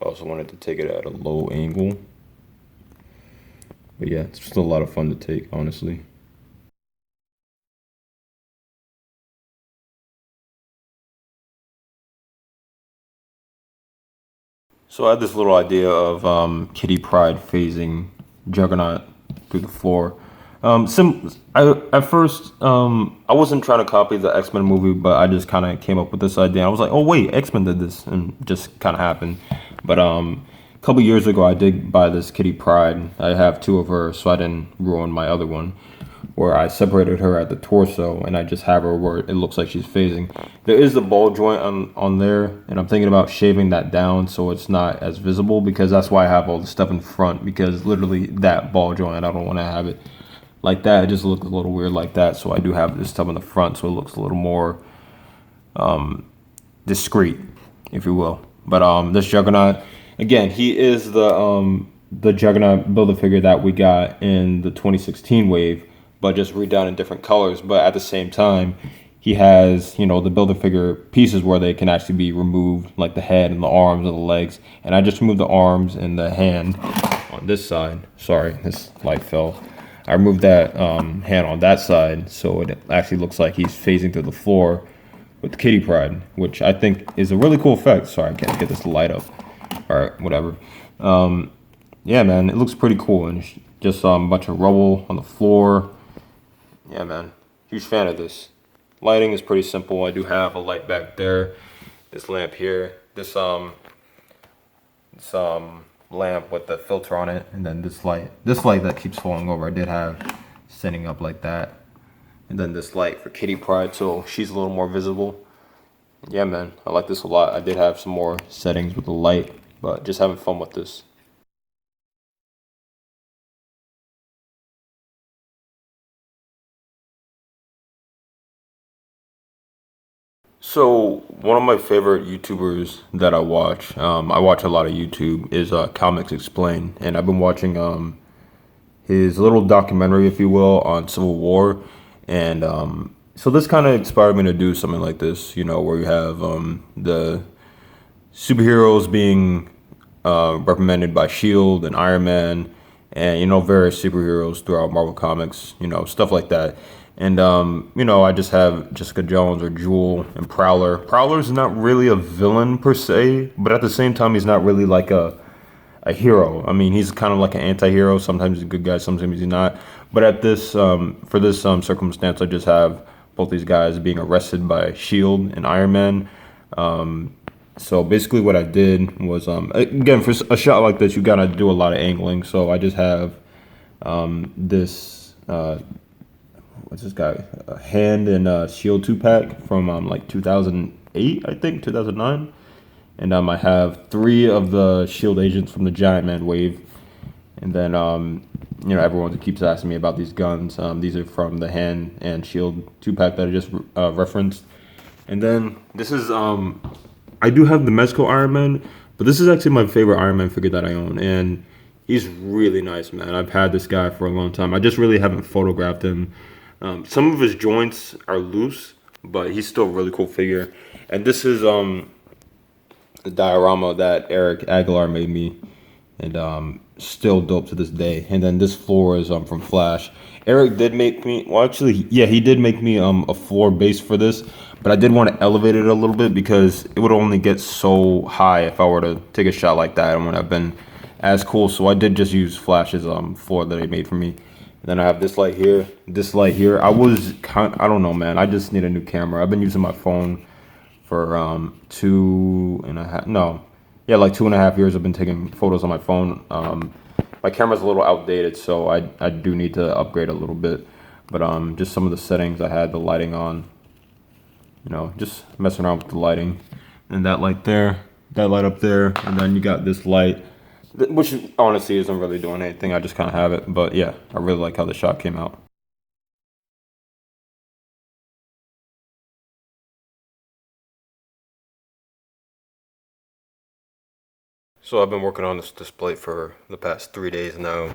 I also wanted to take it at a low angle. But yeah, it's just a lot of fun to take, honestly. So I had this little idea of Kitty Pryde phasing Juggernaut through the floor. At first, I wasn't trying to copy the X-Men movie, but I just kind of came up with this idea. I was like, oh wait, X-Men did this, and just kind of happened. But a couple years ago, I did buy this Kitty Pryde. I have two of her, so I didn't ruin my other one, where I separated her at the torso, and I just have her where it looks like she's phasing. There is the ball joint on there, and I'm thinking about shaving that down so it's not as visible, because that's why I have all the stuff in front, because literally that ball joint, I don't want to have it like that. It just looks a little weird like that, so I do have this stuff in the front so it looks a little more discreet. if you will. But this Juggernaut, again, he is the Juggernaut Build-A-Figure that we got in the 2016 wave, but just redone in different colors. But at the same time, he has, the Build-A-Figure pieces where they can actually be removed, like the head and the arms and the legs. And I just removed the arms and the hand on this side. Sorry, this light fell. I removed that hand on that side, so it actually looks like he's phasing through the floor with Kitty Pryde, which I think is a really cool effect. Sorry, I can't get this light up. All right, whatever. Yeah, man, it looks pretty cool, and just a bunch of rubble on the floor. Yeah, man, huge fan of this. Lighting is pretty simple. I do have a light back there, this lamp here, this lamp with the filter on it, and then this light that keeps falling over. I did have setting up like that, and then this light for Kitty Pryde, so she's a little more visible. Yeah, man, I like this a lot. I did have some more settings with the light, but just having fun with this. So one of my favorite YouTubers that I watch a lot of YouTube, is Comics Explain, and I've been watching his little documentary, if you will, on Civil War, and so this kind of inspired me to do something like this, where you have the superheroes being represented by Shield and Iron Man, and various superheroes throughout Marvel Comics, stuff like that. And I just have Jessica Jones or Jewel and Prowler. Prowler's not really a villain per se, but at the same time, he's not really like a hero. I mean, he's kind of like an anti-hero. Sometimes he's a good guy, sometimes he's not. But at this for this circumstance, I just have both these guys being arrested by Shield and Iron Man. So basically, what I did was, again, for a shot like this, you gotta do a lot of angling. So I just have this. What's this guy? A Hand and Shield 2-pack from like 2008, I think, 2009. And I have 3 of the Shield agents from the Giant Man wave. And then, everyone keeps asking me about these guns. These are from the Hand and Shield 2-pack that I just referenced. And then this is, I do have the Mezco Iron Man, but this is actually my favorite Iron Man figure that I own. And he's really nice, man. I've had this guy for a long time. I just really haven't photographed him. Some of his joints are loose, but he's still a really cool figure. And this is the diorama that Eric Aguilar made me, and still dope to this day. And then this floor is from Flash. Eric did make me, well, actually, yeah, he did make me a floor base for this, but I did want to elevate it a little bit because it would only get so high if I were to take a shot like that. It wouldn't have been as cool. So I did just use Flash's floor that he made for me. Then I have this light here, this light here. I don't know, man. I just need a new camera. I've been using my phone for 2.5, no, yeah, like 2.5 years. I've been taking photos on my phone. My camera's a little outdated, so I do need to upgrade a little bit. But just some of the settings I had the lighting on, just messing around with the lighting. And that light there, that light up there, and then you got this light, which honestly isn't really doing anything. I just kind of have it. But yeah, I really like how the shot came out. So I've been working on this display for the past 3 days now.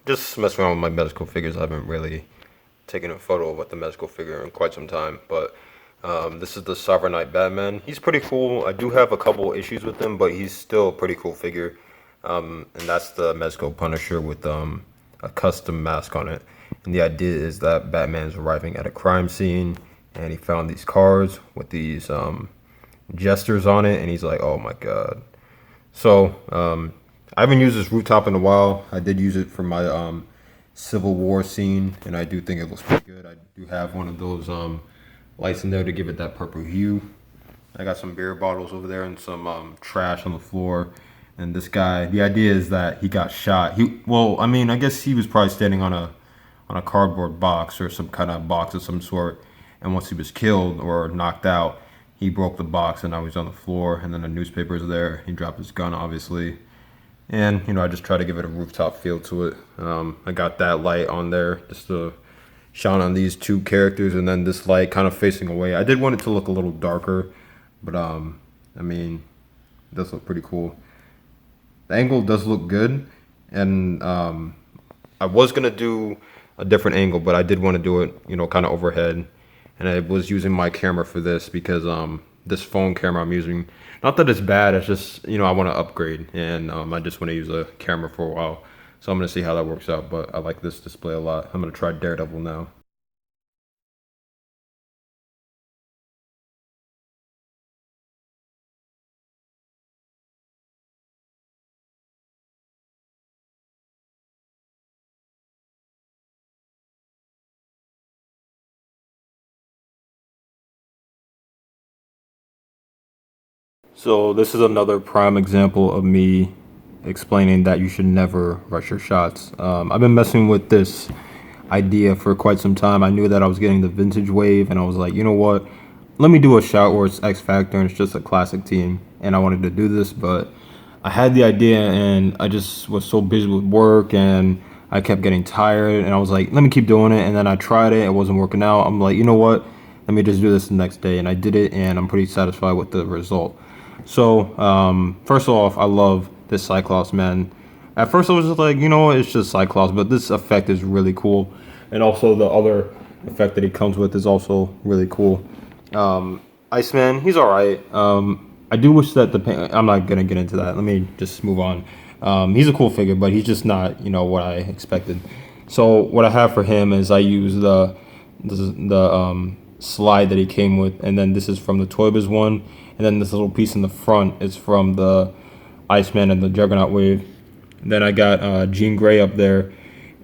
Just messing around with my medical figures. I haven't really taken a photo of the medical figure in quite some time. But this is the Sovereign Knight Batman. He's pretty cool. I do have a couple issues with him, but he's still a pretty cool figure. And that's the Mezco Punisher with a custom mask on it. And the idea is that Batman's arriving at a crime scene, and he found these cars with these gestures on it, and he's like, "Oh my god!" So I haven't used this rooftop in a while. I did use it for my Civil War scene, and I do think it looks pretty good. I do have one of those lights in there to give it that purple hue. I got some beer bottles over there and some trash on the floor. And this guy, the idea is that he got shot. I guess he was probably standing on a cardboard box or some kind of box of some sort. And once he was killed or knocked out, he broke the box and now he's on the floor. And then the newspaper's there. He dropped his gun, obviously. And, I just try to give it a rooftop feel to it. I got that light on there just to shine on these 2 characters. And then this light kind of facing away. I did want it to look a little darker. But, I mean, it does look pretty cool. The angle does look good, and I was gonna do a different angle, but I did want to do it, you know, kind of overhead, and I was using my camera for this because this phone camera I'm using, not that it's bad, it's just, you know, I want to upgrade, and I just want to use a camera for a while, so I'm gonna see how that works out. But I like this display a lot. I'm gonna try Daredevil now. So this is another prime example of me explaining that you should never rush your shots. I've been messing with this idea for quite some time. I knew that I was getting the vintage wave, and I was like, you know what? Let me do a shot where it's X Factor and it's just a classic team. And I wanted to do this, but I had the idea and I just was so busy with work and I kept getting tired. And I was like, let me keep doing it. And then I tried it. It wasn't working out. I'm like, you know what? Let me just do this the next day. And I did it, and I'm pretty satisfied with the result. So, first off, I love this Cyclops, man. At first, I was just like, you know what, it's just Cyclops, but this effect is really cool. And also, the other effect that he comes with is also really cool. Iceman, he's alright. I do wish that I'm not gonna get into that. Let me just move on. He's a cool figure, but he's just not, you know, what I expected. So, what I have for him is I use the slide that he came with, and then this is from the Toy Biz one, and then this little piece in the front is from the Iceman and the Juggernaut wave. And then I got Jean Grey up there,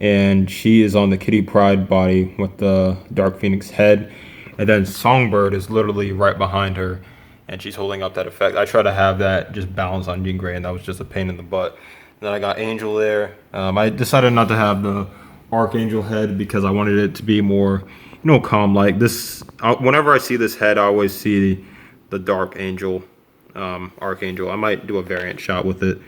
and she is on the Kitty Pryde body with the Dark Phoenix head, and then Songbird is literally right behind her, and she's holding up that effect. I try to have that just balance on Jean Grey, and that was just a pain in the butt. And then I got Angel there. I decided not to have the Archangel head because I wanted it to be more, you know, calm. Like this, whenever I see this head, I always see the Dark Angel, Archangel. I might do a variant shot with it.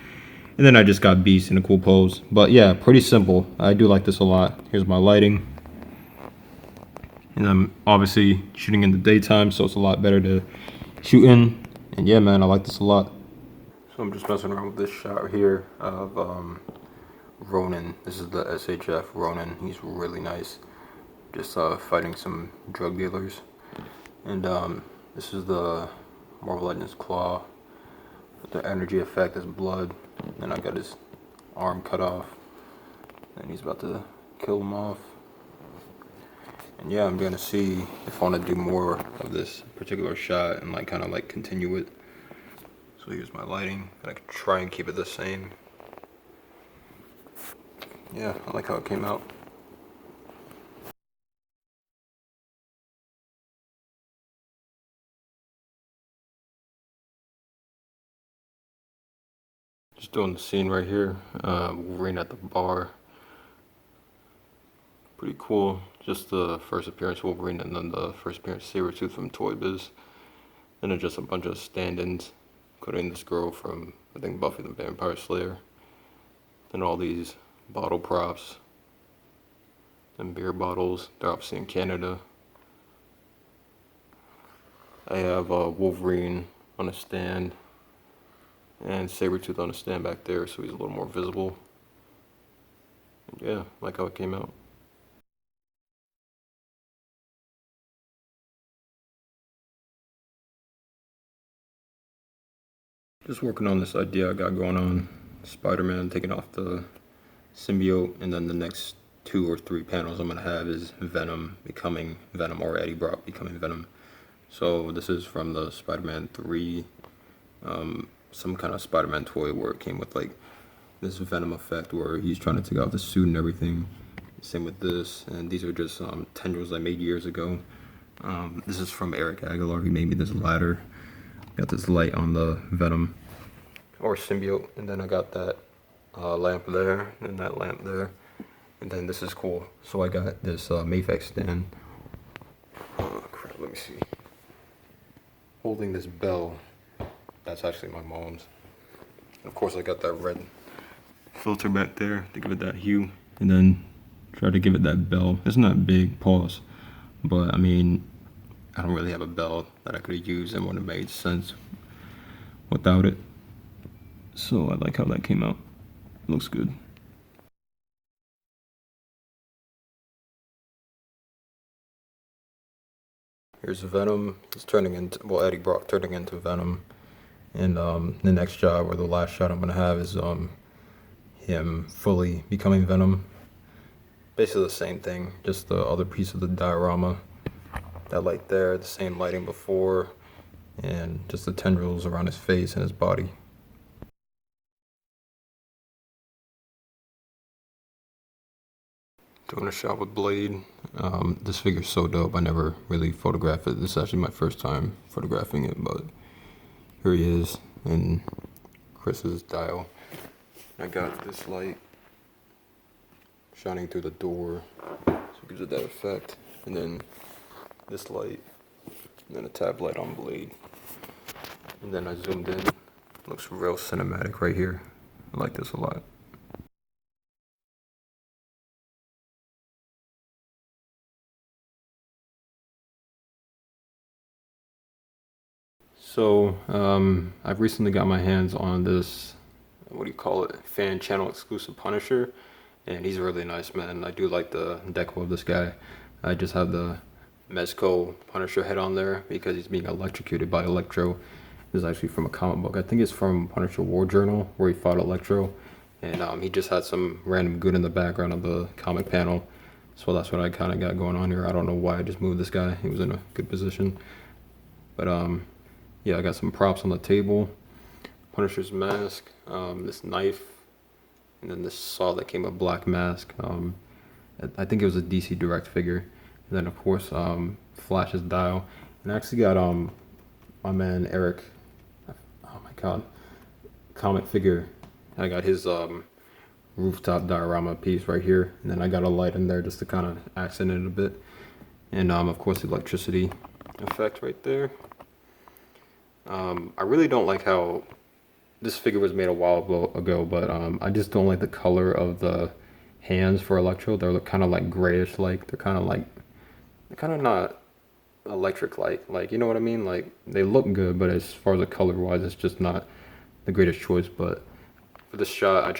And then I just got Beast in a cool pose. But yeah, pretty simple. I do like this a lot. Here's my lighting. And I'm obviously shooting in the daytime, so it's a lot better to shoot in. And yeah, man, I like this a lot. So I'm just messing around with this shot here of Ronin. This is the SHF Ronin. He's really nice. Just fighting some drug dealers. And this is the Marvel Legends Claw. With the energy effect is blood. And I got his arm cut off. And he's about to kill him off. And yeah, I'm gonna see if I want to do more of this particular shot and like kind of like continue it. So here's my lighting. I can try and keep it the same. Yeah, I like how it came out. Just doing the scene right here. Wolverine at the bar. Pretty cool. Just the first appearance of Wolverine and then the first appearance of Sabretooth from Toy Biz. Then there's just a bunch of stand-ins, including this girl from, I think, Buffy the Vampire Slayer. Then all these bottle props and beer bottles. They're obviously in Canada. I have Wolverine on a stand and Sabretooth on a stand back there, so he's a little more visible. And yeah, like how it came out. Just working on this idea I got going on. Spider-Man taking off the symbiote, and then the next 2 or 3 panels I'm gonna have is Venom becoming Venom, or Eddie Brock becoming Venom. So this is from the Spider-Man 3, some kind of Spider-Man toy where it came with like this Venom effect where he's trying to take off the suit and everything. Same with this, and these are just tendrils I made years ago. This is from Eric Aguilar. He made me this ladder. Got this light on the Venom or symbiote, and then I got that lamp there, and that lamp there, and then this is cool. So I got this Mafex stand. Oh crap! Let me see. Holding this bell. That's actually my mom's. And of course, I got that red filter back there to give it that hue, and then try to give it that bell. It's not big, pause, but I mean, I don't really have a bell that I could have used and would have made sense. without it. So I like how that came out. Looks good. Here's Venom. He's turning into, well, Eddie Brock turning into Venom. And the next shot, or the last shot I'm gonna have, is him fully becoming Venom. Basically the same thing, just the other piece of the diorama. That light there, the same lighting before, and just the tendrils around his face and his body. Doing a shot with Blade. This figure's so dope. I never really photographed it. This is actually my first time photographing it, but here he is in Chris's dial. I got this light shining through the door, so it gives it that effect. And then this light, and then a tab light on Blade. And then I zoomed in. Looks real cinematic right here. I like this a lot. So, I've recently got my hands on this, what do you call it, fan channel exclusive Punisher, and he's really nice, man. I do like the deco of this guy. I just have the Mezco Punisher head on there because he's being electrocuted by Electro. This is actually from a comic book. I think it's from Punisher War Journal, where he fought Electro, and he just had some random goon in the background of the comic panel. So that's what I kind of got going on here. I don't know why I just moved this guy. He was in a good position, but yeah, I got some props on the table. Punisher's mask, this knife, and then this saw that came with black mask. I think it was a DC Direct figure. And then of course, Flash's dial. And I actually got my man Eric, oh my god, comic figure. I got his rooftop diorama piece right here. And then I got a light in there just to kind of accent it a bit. And of course the electricity effect right there. I really don't like how this figure was made a while ago, but I just don't like the color of the hands for Electro. They're kind of like grayish, like they're kind of not electric like, you know what I mean? Like they look good, but as far as the color wise, it's just not the greatest choice. But for this shot, I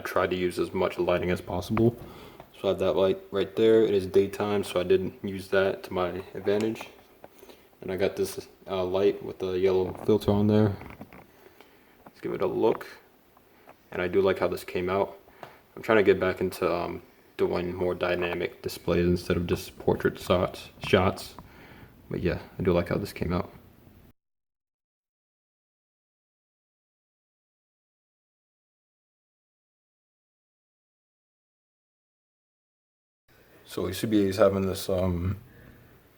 tried to use as much lighting as possible. So I have that light right there. It is daytime, so I did use that to my advantage. And I got this light with the yellow filter on there. Let's give it a look. And I do like how this came out. I'm trying to get back into doing more dynamic displays instead of just portrait shots. But yeah, I do like how this came out. So CBA is having this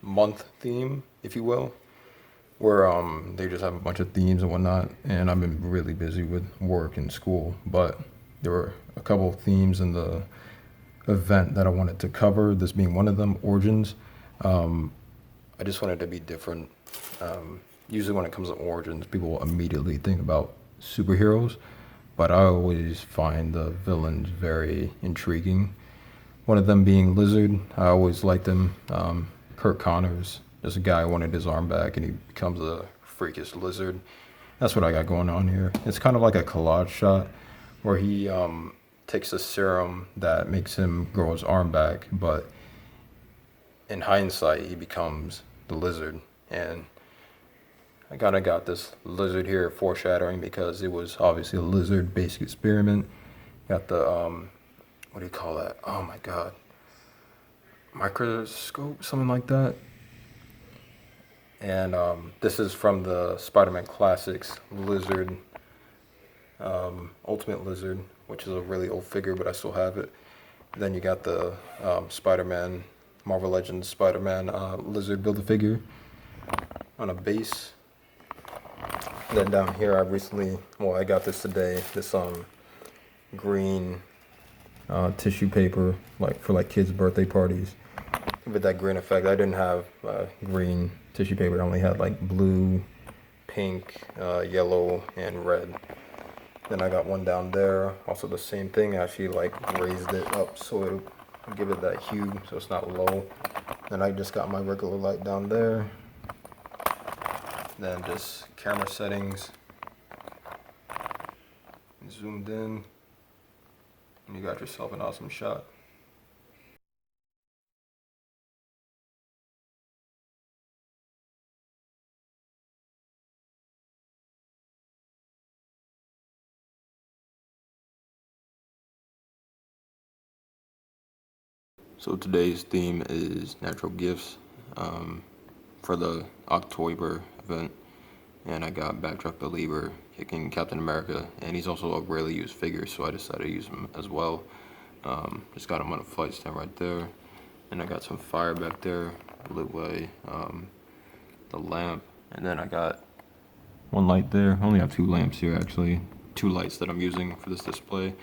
month theme, if you will, where they just have a bunch of themes and whatnot, and I've been really busy with work and school, but there were a couple of themes in the event that I wanted to cover, this being one of them, Origins. I just wanted to be different. Usually when it comes to Origins, people immediately think about superheroes, but I always find the villains very intriguing. One of them being Lizard. I always liked him. Kurt Connors, just a guy wanted his arm back and he becomes a freakish lizard. That's what I got going on here. It's kind of like a collage shot where he takes a serum that makes him grow his arm back, but in hindsight, he becomes the lizard. And I kind of got this lizard here foreshadowing because it was obviously a lizard basic experiment. Got the, what do you call that? Oh my God. Microscope, something like that. And this is from the Spider-Man Classics Lizard, Ultimate Lizard, which is a really old figure, but I still have it. Then you got the Spider-Man, Marvel Legends Spider-Man Lizard Build-A-Figure on a base. Then down here, I got this today, this green tissue paper, like for kids' birthday parties. With that green effect, I didn't have green tissue paper. I only had blue, pink, yellow, and red. Then I got one down there, also the same thing. I actually raised it up so it'll give it that hue, so it's not low. Then I just got my regular light down there. Then just camera settings. zoomed in, and you got yourself an awesome shot. So today's theme is natural gifts for the October event, and I got Backdrop the Lever kicking Captain America, and he's also a rarely used figure, so I decided to use him as well. Just got him on a flight stand right there, and I got some fire back there, lit way, the lamp, and then I got one light there. I only have 2 lamps here actually, 2 lights that I'm using for this display.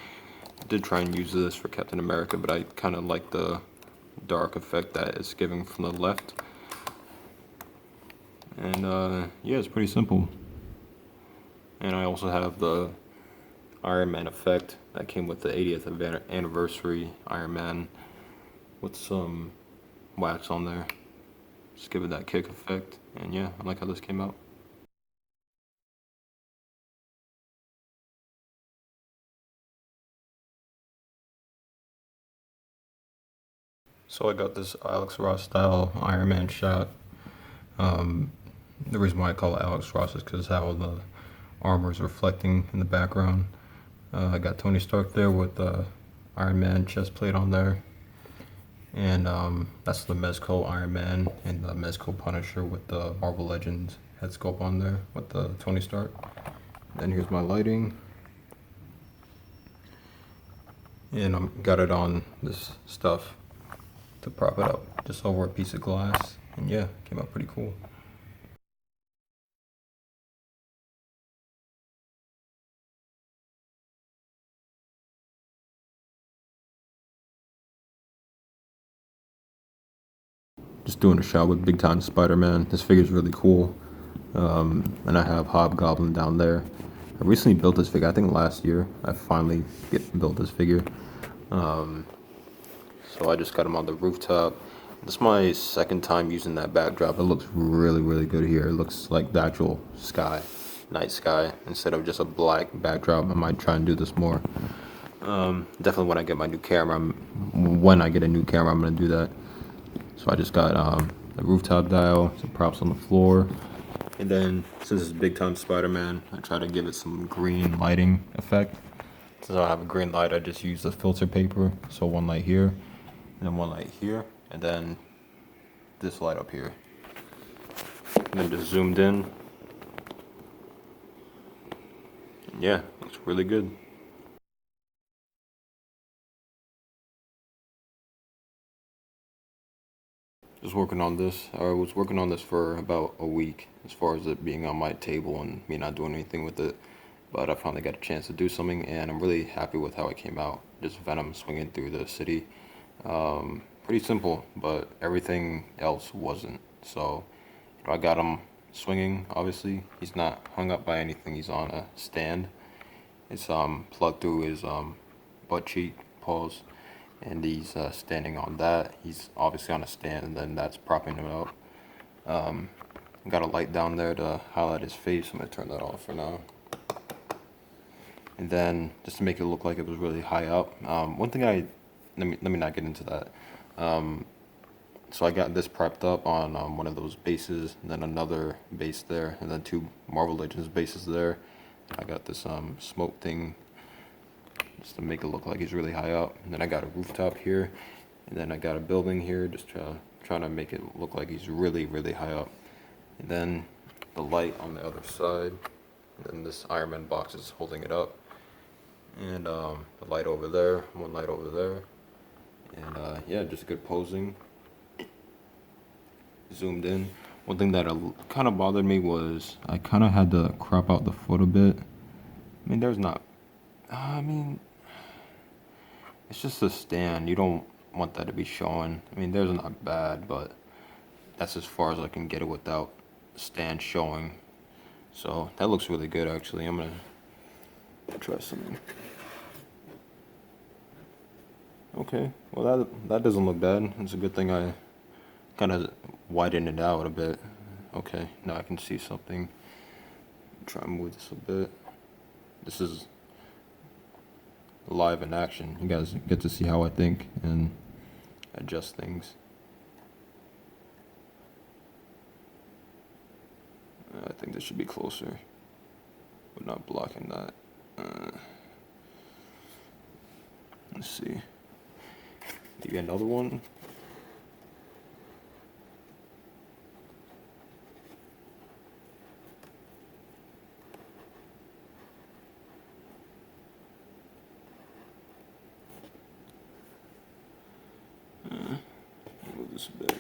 I did try and use this for Captain America, but I kind of like the dark effect that it's giving from the left. And yeah, it's pretty simple. And I also have the Iron Man effect that came with the 80th anniversary Iron Man with some wax on there. Just give it that kick effect. And yeah, I like how this came out. So I got this Alex Ross style Iron Man shot. The reason why I call it Alex Ross is because how the armor is reflecting in the background. I got Tony Stark there with the Iron Man chest plate on there. And that's the Mezco Iron Man and the Mezco Punisher with the Marvel Legends head sculpt on there with the Tony Stark. Then here's my lighting. And I got it on this stuff to prop it up, just over a piece of glass. And yeah, came out pretty cool. Just doing a shot with Big Time Spider-Man. This figure's really cool. And I have Hobgoblin down there. I recently built this figure, I think last year. I finally built this figure. So I just got him on the rooftop. This is my second time using that backdrop. It looks really, really good here. It looks like the actual sky, night sky, instead of just a black backdrop. I might try and do this more. Definitely when I get my new camera, when I get a new camera, I'm gonna do that. So I just got a rooftop dial, some props on the floor, and then since it's Big Time Spider-Man, I try to give it some green lighting effect. Since I have a green light, I just use the filter paper. So one light here, and then one light here, and then this light up here. And then just zoomed in. And yeah, looks really good. Just working on this. I was working on this for about a week as far as it being on my table and me not doing anything with it. But I finally got a chance to do something, and I'm really happy with how it came out. Just Venom swinging through the city. Pretty simple, but everything else wasn't. So I got him swinging, obviously. He's not hung up by anything. He's on a stand. It's plugged through his butt cheek, paws, and he's standing on that. He's obviously on a stand, and then that's propping him up. Got a light down there to highlight his face. I'm gonna turn that off for now. And then just to make it look like it was really high up. One thing let me not get into that. So I got this prepped up on one of those bases, and then another base there, and then 2 Marvel Legends bases there. I got this smoke thing just to make it look like he's really high up. And then I got a rooftop here, and then I got a building here, just trying to make it look like he's really, really high up. And then the light on the other side, and then this Iron Man box is holding it up. And the light over there, one light over there. And yeah, just good posing. Zoomed in. One thing that kind of bothered me was I kind of had to crop out the foot a bit. I mean, it's just a stand. You don't want that to be showing. I mean, there's not bad, but that's as far as I can get it without the stand showing. So that looks really good, actually. I'm gonna try something. Okay, well that doesn't look bad. It's a good thing I kind of widen it out a bit. Okay, now I can see something. Try and move this a bit. This is live in action. You guys get to see how I think and adjust things. I think this should be closer, but not blocking that. Let's see. Maybe another one. Move this a bit.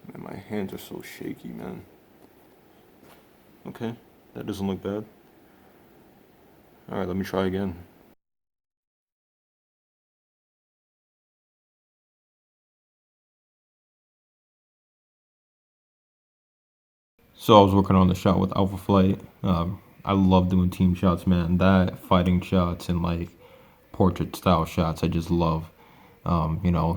Man, my hands are so shaky, man. Okay, that doesn't look bad. Alright, let me try again. So I was working on the shot with Alpha Flight. I love doing team shots, man. That fighting shots and like portrait style shots, I just love.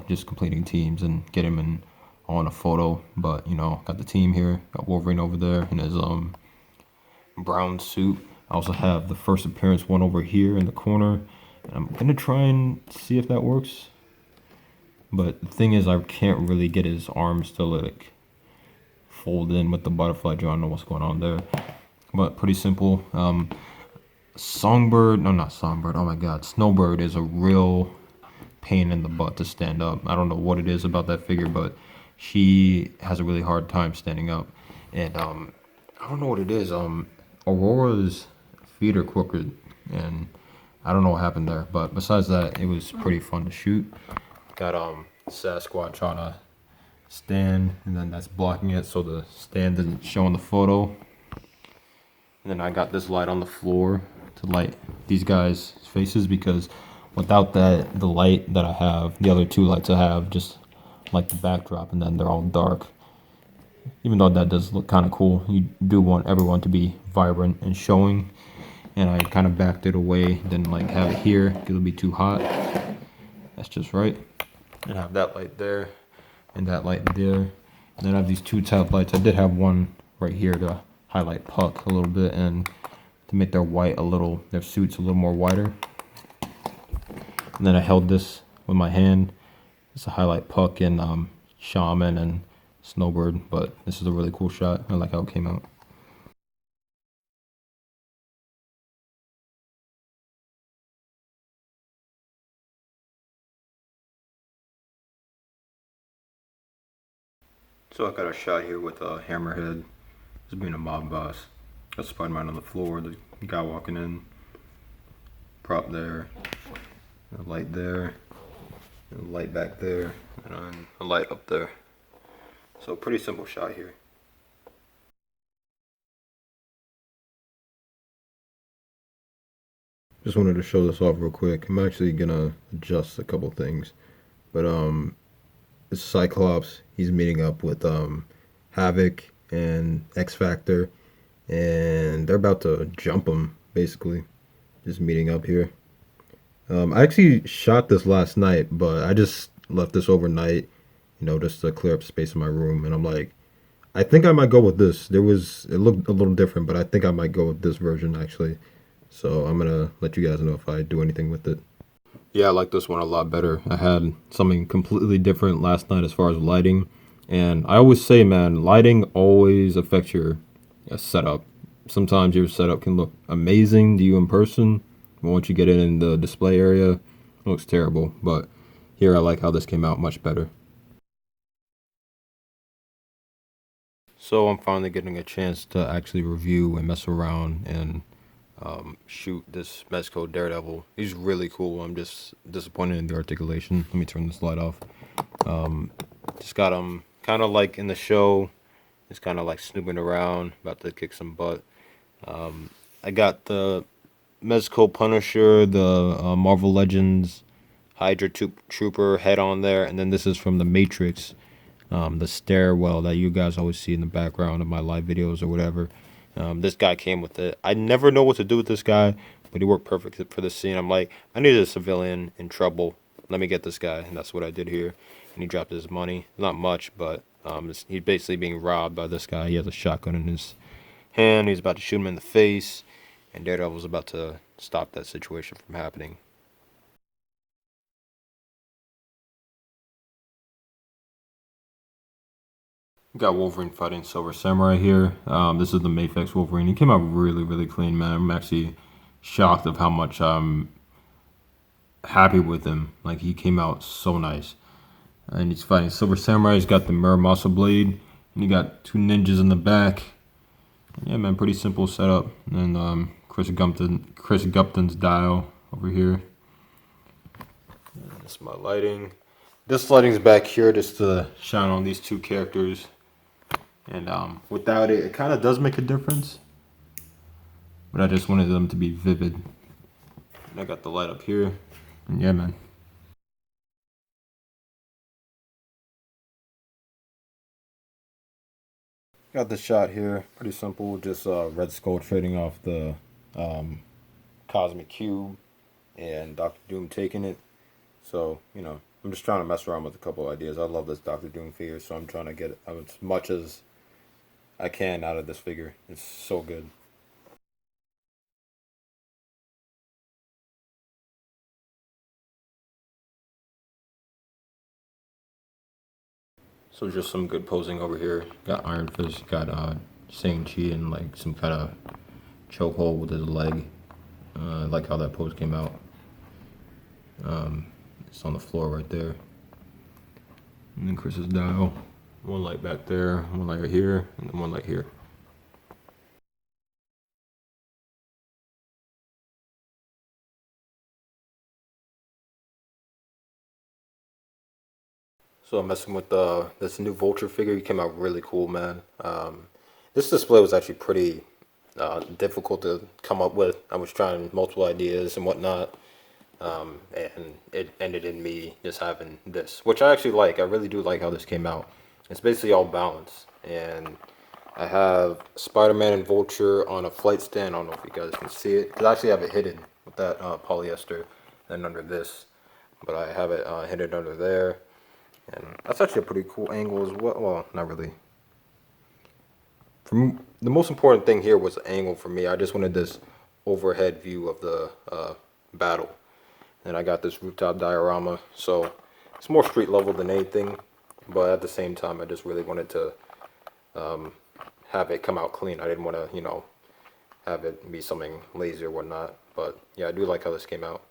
Just completing teams and getting them in on a photo. But got the team here. Got Wolverine over there in his brown suit. I also have the first appearance one over here in the corner. And I'm gonna try and see if that works. But the thing is, I can't really get his arms to like fold in with the butterfly jaw. I don't know what's going on there, but pretty simple. Songbird, no, not Songbird. Oh my God, Snowbird is a real pain in the butt to stand up. I don't know what it is about that figure, but she has a really hard time standing up. And I don't know what it is. Aurora's feet are crooked, and I don't know what happened there. But besides that, it was pretty fun to shoot. Got Sasquatch on a stand, and then that's blocking it so the stand doesn't show in the photo. And then I got this light on the floor to light these guys' faces, because without that, the light that I have, the other two lights I have, just like the backdrop, and then they're all dark. Even though that does look kind of cool, you do want everyone to be vibrant and showing. And I kind of backed it away, didn't like have it here because it'll be too hot. That's just right. And have that light there and that light there. And then I have these two top lights. I did have one right here to highlight Puck a little bit and to make their suits a little more whiter. And then I held this with my hand just to highlight Puck and Shaman and Snowbird. But this is a really cool shot. I like how it came out. So I got a shot here with a Hammerhead, just being a mob boss. Got Spider-Man on the floor, the guy walking in, prop there, a light there, a light back there, and a light up there. So pretty simple shot here. Just wanted to show this off real quick. I'm actually gonna adjust a couple things, but it's Cyclops. He's meeting up with Havoc and X Factor, and they're about to jump him, basically. Just meeting up here. I actually shot this last night, but I just left this overnight, just to clear up space in my room. And I'm like, I think I might go with this. It looked a little different, but I think I might go with this version actually. So I'm gonna let you guys know if I do anything with it. Yeah, I like this one a lot better. I had something completely different last night as far as lighting. And I always say, man, lighting always affects your setup. Sometimes your setup can look amazing to you in person, but once you get it in the display area, it looks terrible. But here I like how this came out much better. So I'm finally getting a chance to actually review and mess around and shoot this Mezco Daredevil. He's really cool. I'm just disappointed in the articulation. Let me turn this light off. Just got him kind of like in the show. Just kind of like snooping around, about to kick some butt. I got the Mezco Punisher, the Marvel Legends Hydra Trooper head on there, and then this is from the Matrix, the stairwell that you guys always see in the background of my live videos or whatever. This guy came with it. I never know what to do with this guy, but he worked perfect for this scene. I'm like, I need a civilian in trouble. Let me get this guy, and that's what I did here. and he dropped his money. Not much, but he's basically being robbed by this guy. He has a shotgun in his hand. He's about to shoot him in the face, and Daredevil's about to stop that situation from happening. We got Wolverine fighting Silver Samurai here. This is the Mayfix Wolverine. He came out really, really clean, man. I'm actually shocked of how much I'm happy with him. Like, he came out so nice. And he's fighting Silver Samurai. He's got the Mirror Muscle Blade. And you got two ninjas in the back. Yeah, man, pretty simple setup. And Chris Gupton's dial over here. That's my lighting. This lighting's back here just to shine on these two characters. And without it, it kind of does make a difference. But I just wanted them to be vivid. And I got the light up here. And yeah, man. Got the shot here. Pretty simple. Just Red Skull trading off the Cosmic Cube and Doctor Doom taking it. So, you know, I'm just trying to mess around with a couple ideas. I love this Doctor Doom figure, so I'm trying to get as much as I can out of this figure. It's so good. So just some good posing over here. Got Iron Fist, got Shang-Chi in like some kind of chokehold with his leg. I like how that pose came out. It's on the floor right there. And then Chris's dial. One light back there, one light right here, and then one light here. So I'm messing with this new Vulture figure. He came out really cool, man. This display was actually pretty difficult to come up with. I was trying multiple ideas and whatnot, and it ended in me just having this, which I actually like. I really do like how this came out. It's basically all balanced, and I have Spider-Man and Vulture on a flight stand. I don't know if you guys can see it, because I actually have it hidden with that polyester and under this, but I have it hidden under there. And that's actually a pretty cool angle as well. Well, not really. The most important thing here was the angle for me. I just wanted this overhead view of the battle. And I got this rooftop diorama. So it's more street level than anything. But at the same time, I just really wanted to have it come out clean. I didn't want to, you know, have it be something lazy or whatnot. But yeah, I do like how this came out.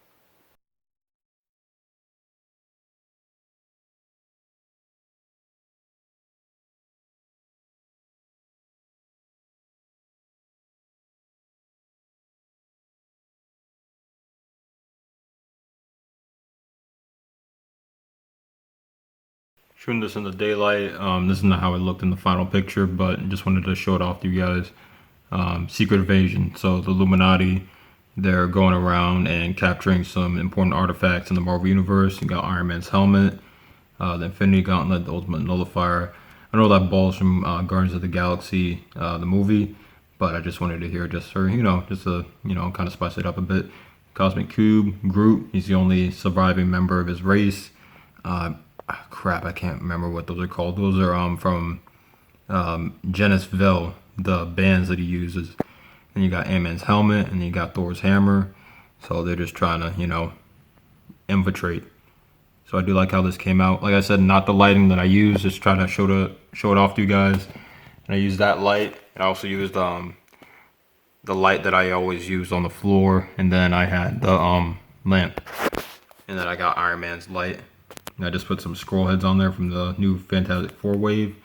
Shooting this in the daylight. This is not how it looked in the final picture, but just wanted to show it off to you guys. Secret Invasion. So the Illuminati, they're going around and capturing some important artifacts in the Marvel Universe. You got Iron Man's helmet, the Infinity Gauntlet, the Ultimate Nullifier. I know that ball's from Guardians of the Galaxy, the movie, but I just wanted to hear just for, you know, just to, you know, kind of spice it up a bit. Cosmic Cube, Groot, he's the only surviving member of his race. Crap, I can't remember what those are called. Those are from Genesville, the bands that he uses. And you got Ant-Man's helmet, and you got Thor's hammer. So they're just trying to, you know, infiltrate. So I do like how this came out. Like I said, not the lighting that I use, just trying to show it off to you guys. And I used that light, and I also used the light that I always use on the floor, and then I had the lamp. And then I got Iron Man's light. And I just put some scroll heads on there from the new Fantastic Four wave.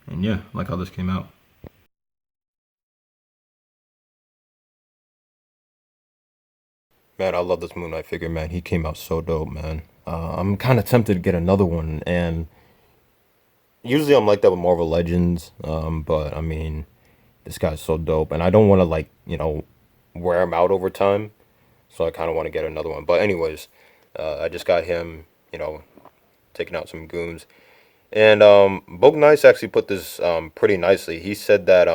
And yeah, like how this came out. Man, I love this Moon Knight figure, man. He came out so dope, man. I'm kind of tempted to get another one. And usually I'm like that with Marvel Legends. But I mean, this guy's so dope. And I don't want to, like, you know, wear him out over time. So I kind of want to get another one. But anyways, I just got him, you know, taking out some goons. And Bogue Nice actually put this pretty nicely. He said that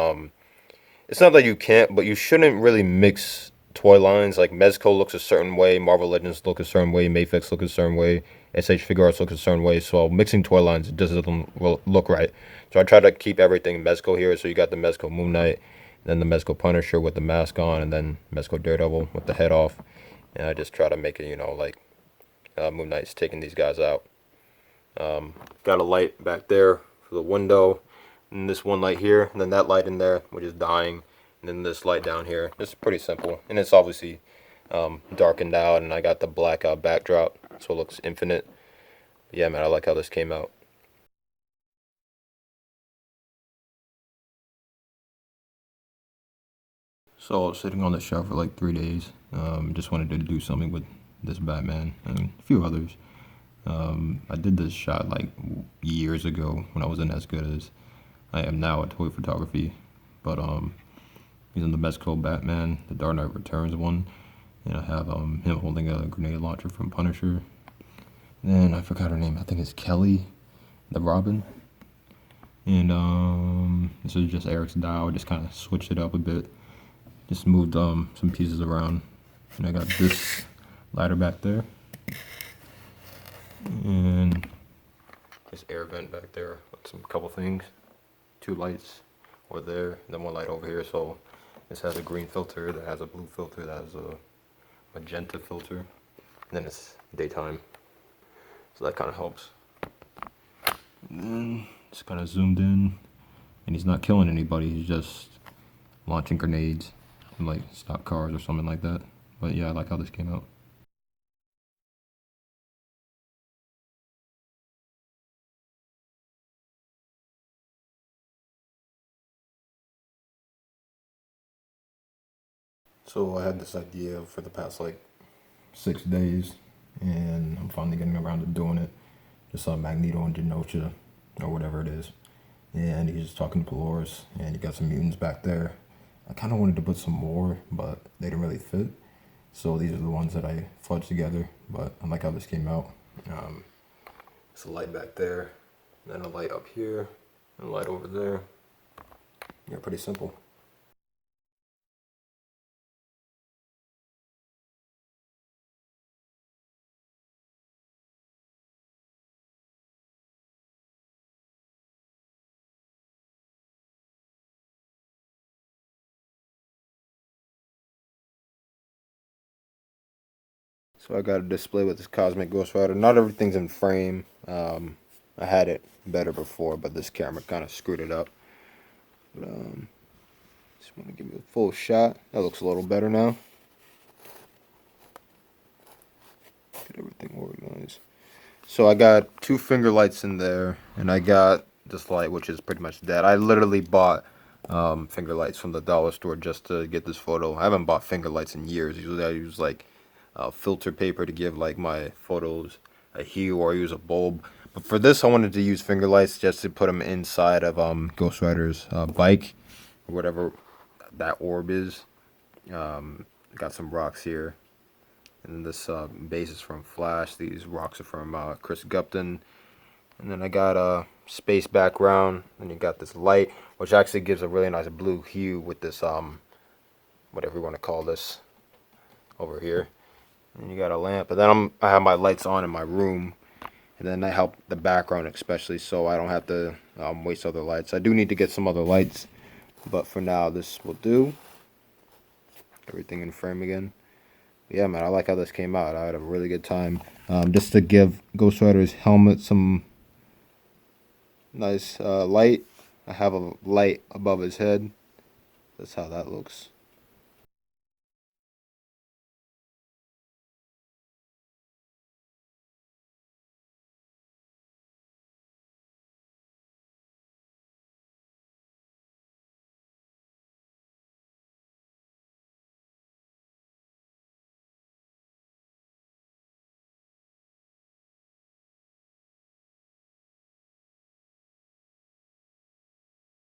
it's not that you can't, but you shouldn't really mix toy lines. Like Mezco looks a certain way, Marvel Legends look a certain way, Mayfix look a certain way, SH figure arts look a certain way, so mixing toy lines just doesn't look right. So I try to keep everything Mezco here. So you got the Mezco Moon Knight, then the Mezco Punisher with the mask on, and then Mezco Daredevil with the head off. And I just try to make it, you know, like Moon Knight's taking these guys out. Got a light back there for the window, and this one light here, and then that light in there, which is dying, and then this light down here. It's pretty simple, and it's obviously darkened out, and I got the black backdrop, so it looks infinite. But yeah, man, I like how this came out. So I was sitting on the shelf for like 3 days. Just wanted to do something with this Batman and a few others. I did this shot like years ago when I wasn't as good as I am now at toy photography. But using the Mezco Batman, the Dark Knight Returns one, and I have him holding a grenade launcher from Punisher. Then I forgot her name. I think it's Kelly, the Robin. And this is just Eric's dial. Just kind of switched it up a bit. Just moved some pieces around, and I got this ladder back there, and this air vent back there with some couple things, 2 lights over there, and then 1 light over here. So this has a green filter, that has a blue filter, that has a magenta filter, and then it's daytime, so that kind of helps. And then just kind of zoomed in, and he's not killing anybody, he's just launching grenades and like stock cars or something like that. But yeah, I like how this came out. So I had this idea for the past like 6 days, and I'm finally getting around to doing it. Just saw Magneto and Genosha, or whatever it is, and he's just talking to Dolores, and you got some mutants back there. I kind of wanted to put some more, but they didn't really fit. So these are the ones that I fudged together, but I like how this came out. It's a light back there, then a light up here, and a light over there. Yeah, pretty simple. So I got a display with this Cosmic Ghost Rider. Not everything's in frame. I had it better before, but this camera kind of screwed it up. But just want to give you a full shot. That looks a little better now. Get everything organized. So I got 2 finger lights in there, and I got this light, which is pretty much dead. I literally bought finger lights from the dollar store just to get this photo. I haven't bought finger lights in years. Usually I use like filter paper to give like my photos a hue, or use a bulb. But for this, I wanted to use finger lights just to put them inside of Ghost Rider's bike, or whatever that orb is. Got some rocks here, and this base is from Flash. These rocks are from Chris Gupton. And then I got a space background, and you got this light, which actually gives a really nice blue hue with this whatever you want to call this over here. And you got a lamp, but then I have my lights on in my room, and then that help the background especially, so I don't have to waste other lights. I do need to get some other lights, but for now this will do. Everything in frame again. Yeah, man, I like how this came out. I had a really good time. Just to give Ghost Rider's helmet some nice light. I have a light above his head. That's how that looks.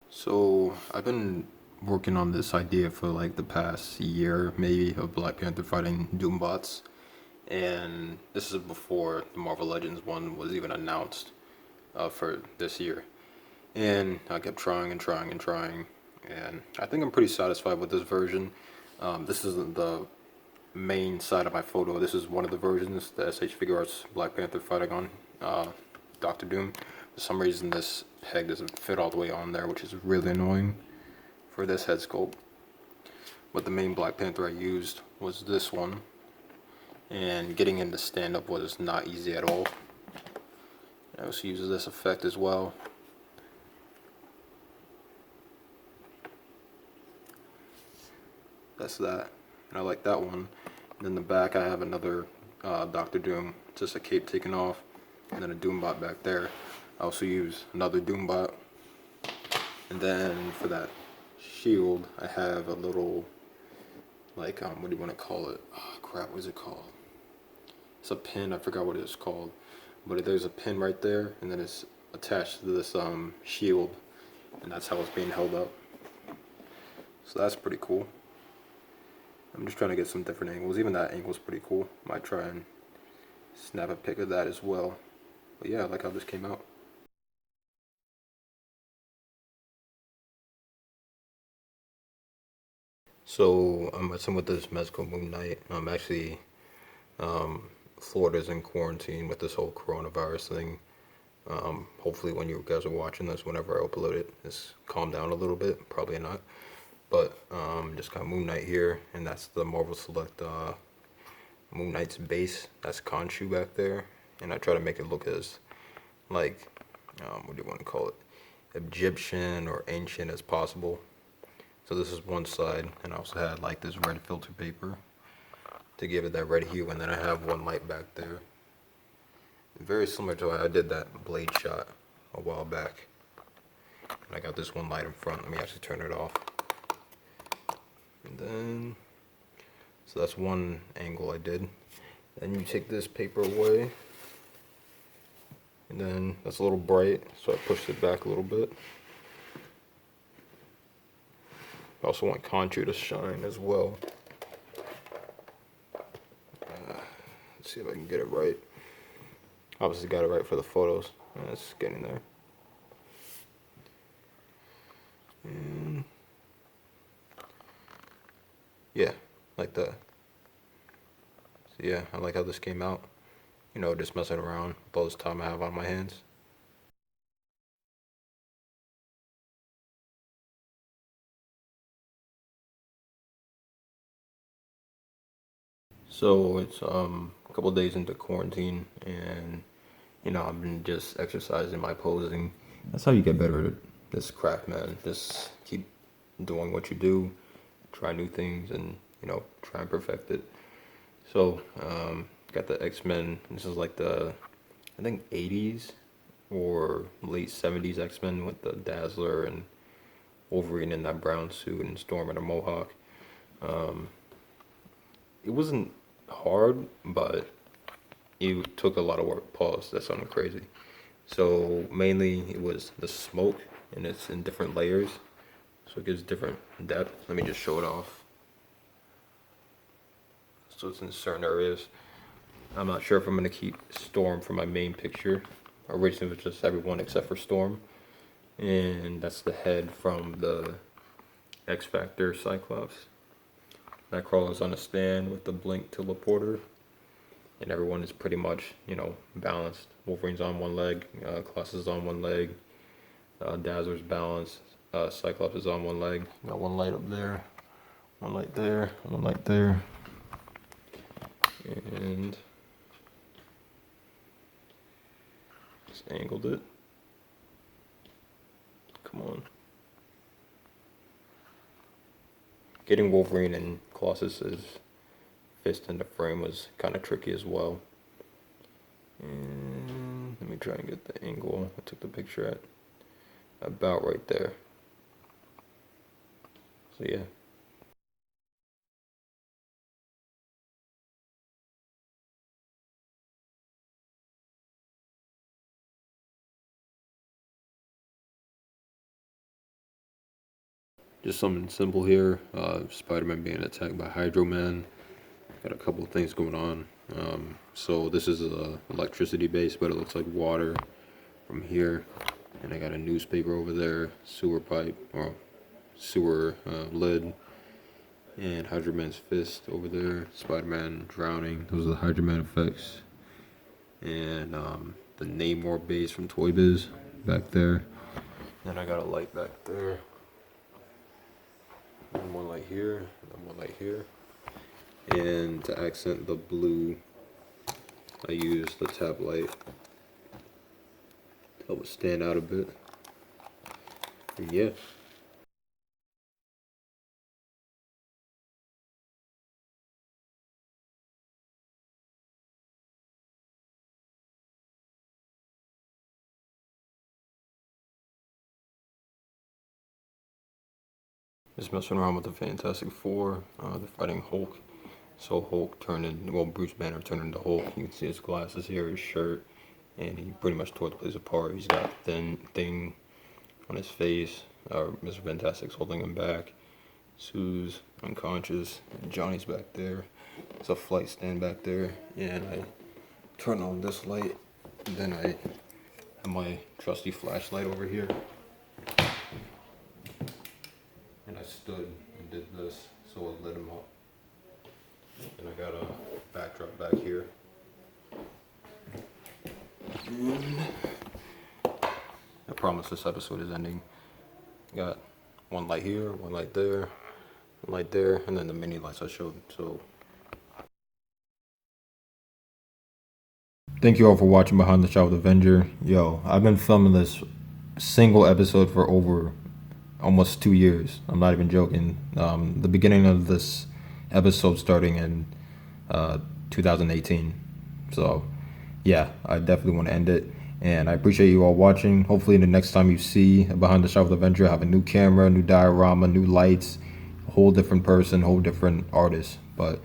So I've been working on this idea for like the past year, maybe, of Black Panther fighting Doombots, and this is before the Marvel Legends one was even announced for this year. And I kept trying and trying and trying, and I think I'm pretty satisfied with this version. This isn't the main side of my photo. This is one of the versions, the SH Figure Arts Black Panther fighting on Doctor Doom. For some reason this peg doesn't fit all the way on there, which is really annoying for this head sculpt. But the main Black Panther I used was this one, and getting him to stand up was not easy at all. I also use this effect as well. That's that, and I like that one. And in the back I have another Doctor Doom, just a cape taken off, and then a Doombot back there. I also use another Doombot. And then for that shield I have a little, like, what do you want to call it? Oh crap, what is it called? It's a pin, I forgot what it's called. But there's a pin right there, and then it's attached to this shield, and that's how it's being held up. So that's pretty cool. I'm just trying to get some different angles. Even that angle is pretty cool. Might try and snap a pic of that as well. But yeah, I like how this came out. So I'm messing with this Mezco Moon Knight. I'm actually, Florida's in quarantine with this whole coronavirus thing. Hopefully when you guys are watching this, whenever I upload it, it's calmed down a little bit. Probably not. But just got Moon Knight here, and that's the Marvel Select Moon Knight's base. That's Khonshu back there, and I try to make it look as, like, what do you want to call it, Egyptian or ancient as possible. So this is one side, and I also had like this red filter paper to give it that red hue, and then I have one light back there. Very similar to how I did that blade shot a while back. And I got this one light in front. Let me actually turn it off. And then, so that's one angle I did. Then you take this paper away, and then that's a little bright, so I pushed it back a little bit. I also want Khonshu to shine as well. Let's see if I can get it right. Obviously got it right for the photos. It's getting there. And yeah, like that. So yeah, I like how this came out. You know, just messing around with all this time I have on my hands. So it's a couple days into quarantine, and you know, I've been just exercising my posing. That's how you get better at this craft, man. Just keep doing what you do, try new things, and you know, try and perfect it. So got the X-Men. This is like the, I think, 80s or late 70s X-Men with the Dazzler and Wolverine in that brown suit and Storm and a mohawk. It wasn't hard, but it took a lot of work. Pause, that sounded crazy. So mainly it was the smoke, and it's in different layers, so it gives different depth. Let me just show it off. So it's in certain areas. I'm not sure if I'm gonna keep Storm for my main picture. Originally it was just everyone except for Storm, and that's the head from the X Factor Cyclops. Nightcrawler's on a stand with the Blink teleporter, and everyone is pretty much, you know, balanced. Wolverine's on one leg, Colossus is on one leg, Dazzler's balanced, Cyclops is on one leg. Got one light up there, one light there, one light there, and just angled it. Come on. Getting Wolverine and Colossus's fist in the frame was kind of tricky as well. And let me try and get the angle I took the picture at. About right there. So yeah. Just something simple here. Spider-Man being attacked by Hydro Man. Got a couple of things going on. So this is a electricity base, but it looks like water from here. And I got a newspaper over there, sewer pipe or sewer lid. And Hydra Man's fist over there. Spider-Man drowning. Those are the Hydra Man effects. And the Namor base from Toy Biz back there. Then I got a light back there. And one light here. And one light here. And to accent the blue, I use the tab light to help it stand out a bit. And yeah. Just messing around with the Fantastic Four. They're fighting Hulk. So Hulk turned in, well, Bruce Banner turned into Hulk. You can see his glasses here, his shirt, and he pretty much tore the place apart. He's got a thin thing on his face. Mr. Fantastic's holding him back. Sue's unconscious. And Johnny's back there. There's a flight stand back there. And I turn on this light. And then I have my trusty flashlight over here. And I stood and did this so it lit him up. And I got a backdrop back here. And I promise this episode is ending. Got one light here, one light there, one light there, and then the mini lights I showed. So thank you all for watching Behind the Shot with Avenger. Yo, I've been filming this single episode for over almost 2 years. I'm not even joking. The beginning of this episode starting in 2018. So yeah, I definitely want to end it. And I appreciate you all watching. Hopefully the next time you see Behind the Shot with Avenger, I have a new camera, new diorama, new lights, a whole different person, whole different artist. But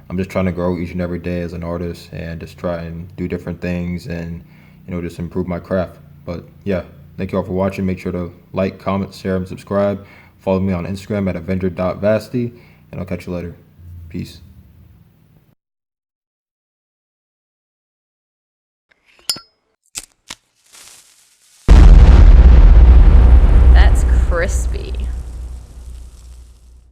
I'm just trying to grow each and every day as an artist and just try and do different things and, you know, just improve my craft. But yeah, thank you all for watching. Make sure to like, comment, share, and subscribe. Follow me on Instagram at avenger.vasty, and I'll catch you later. Peace. That's crispy.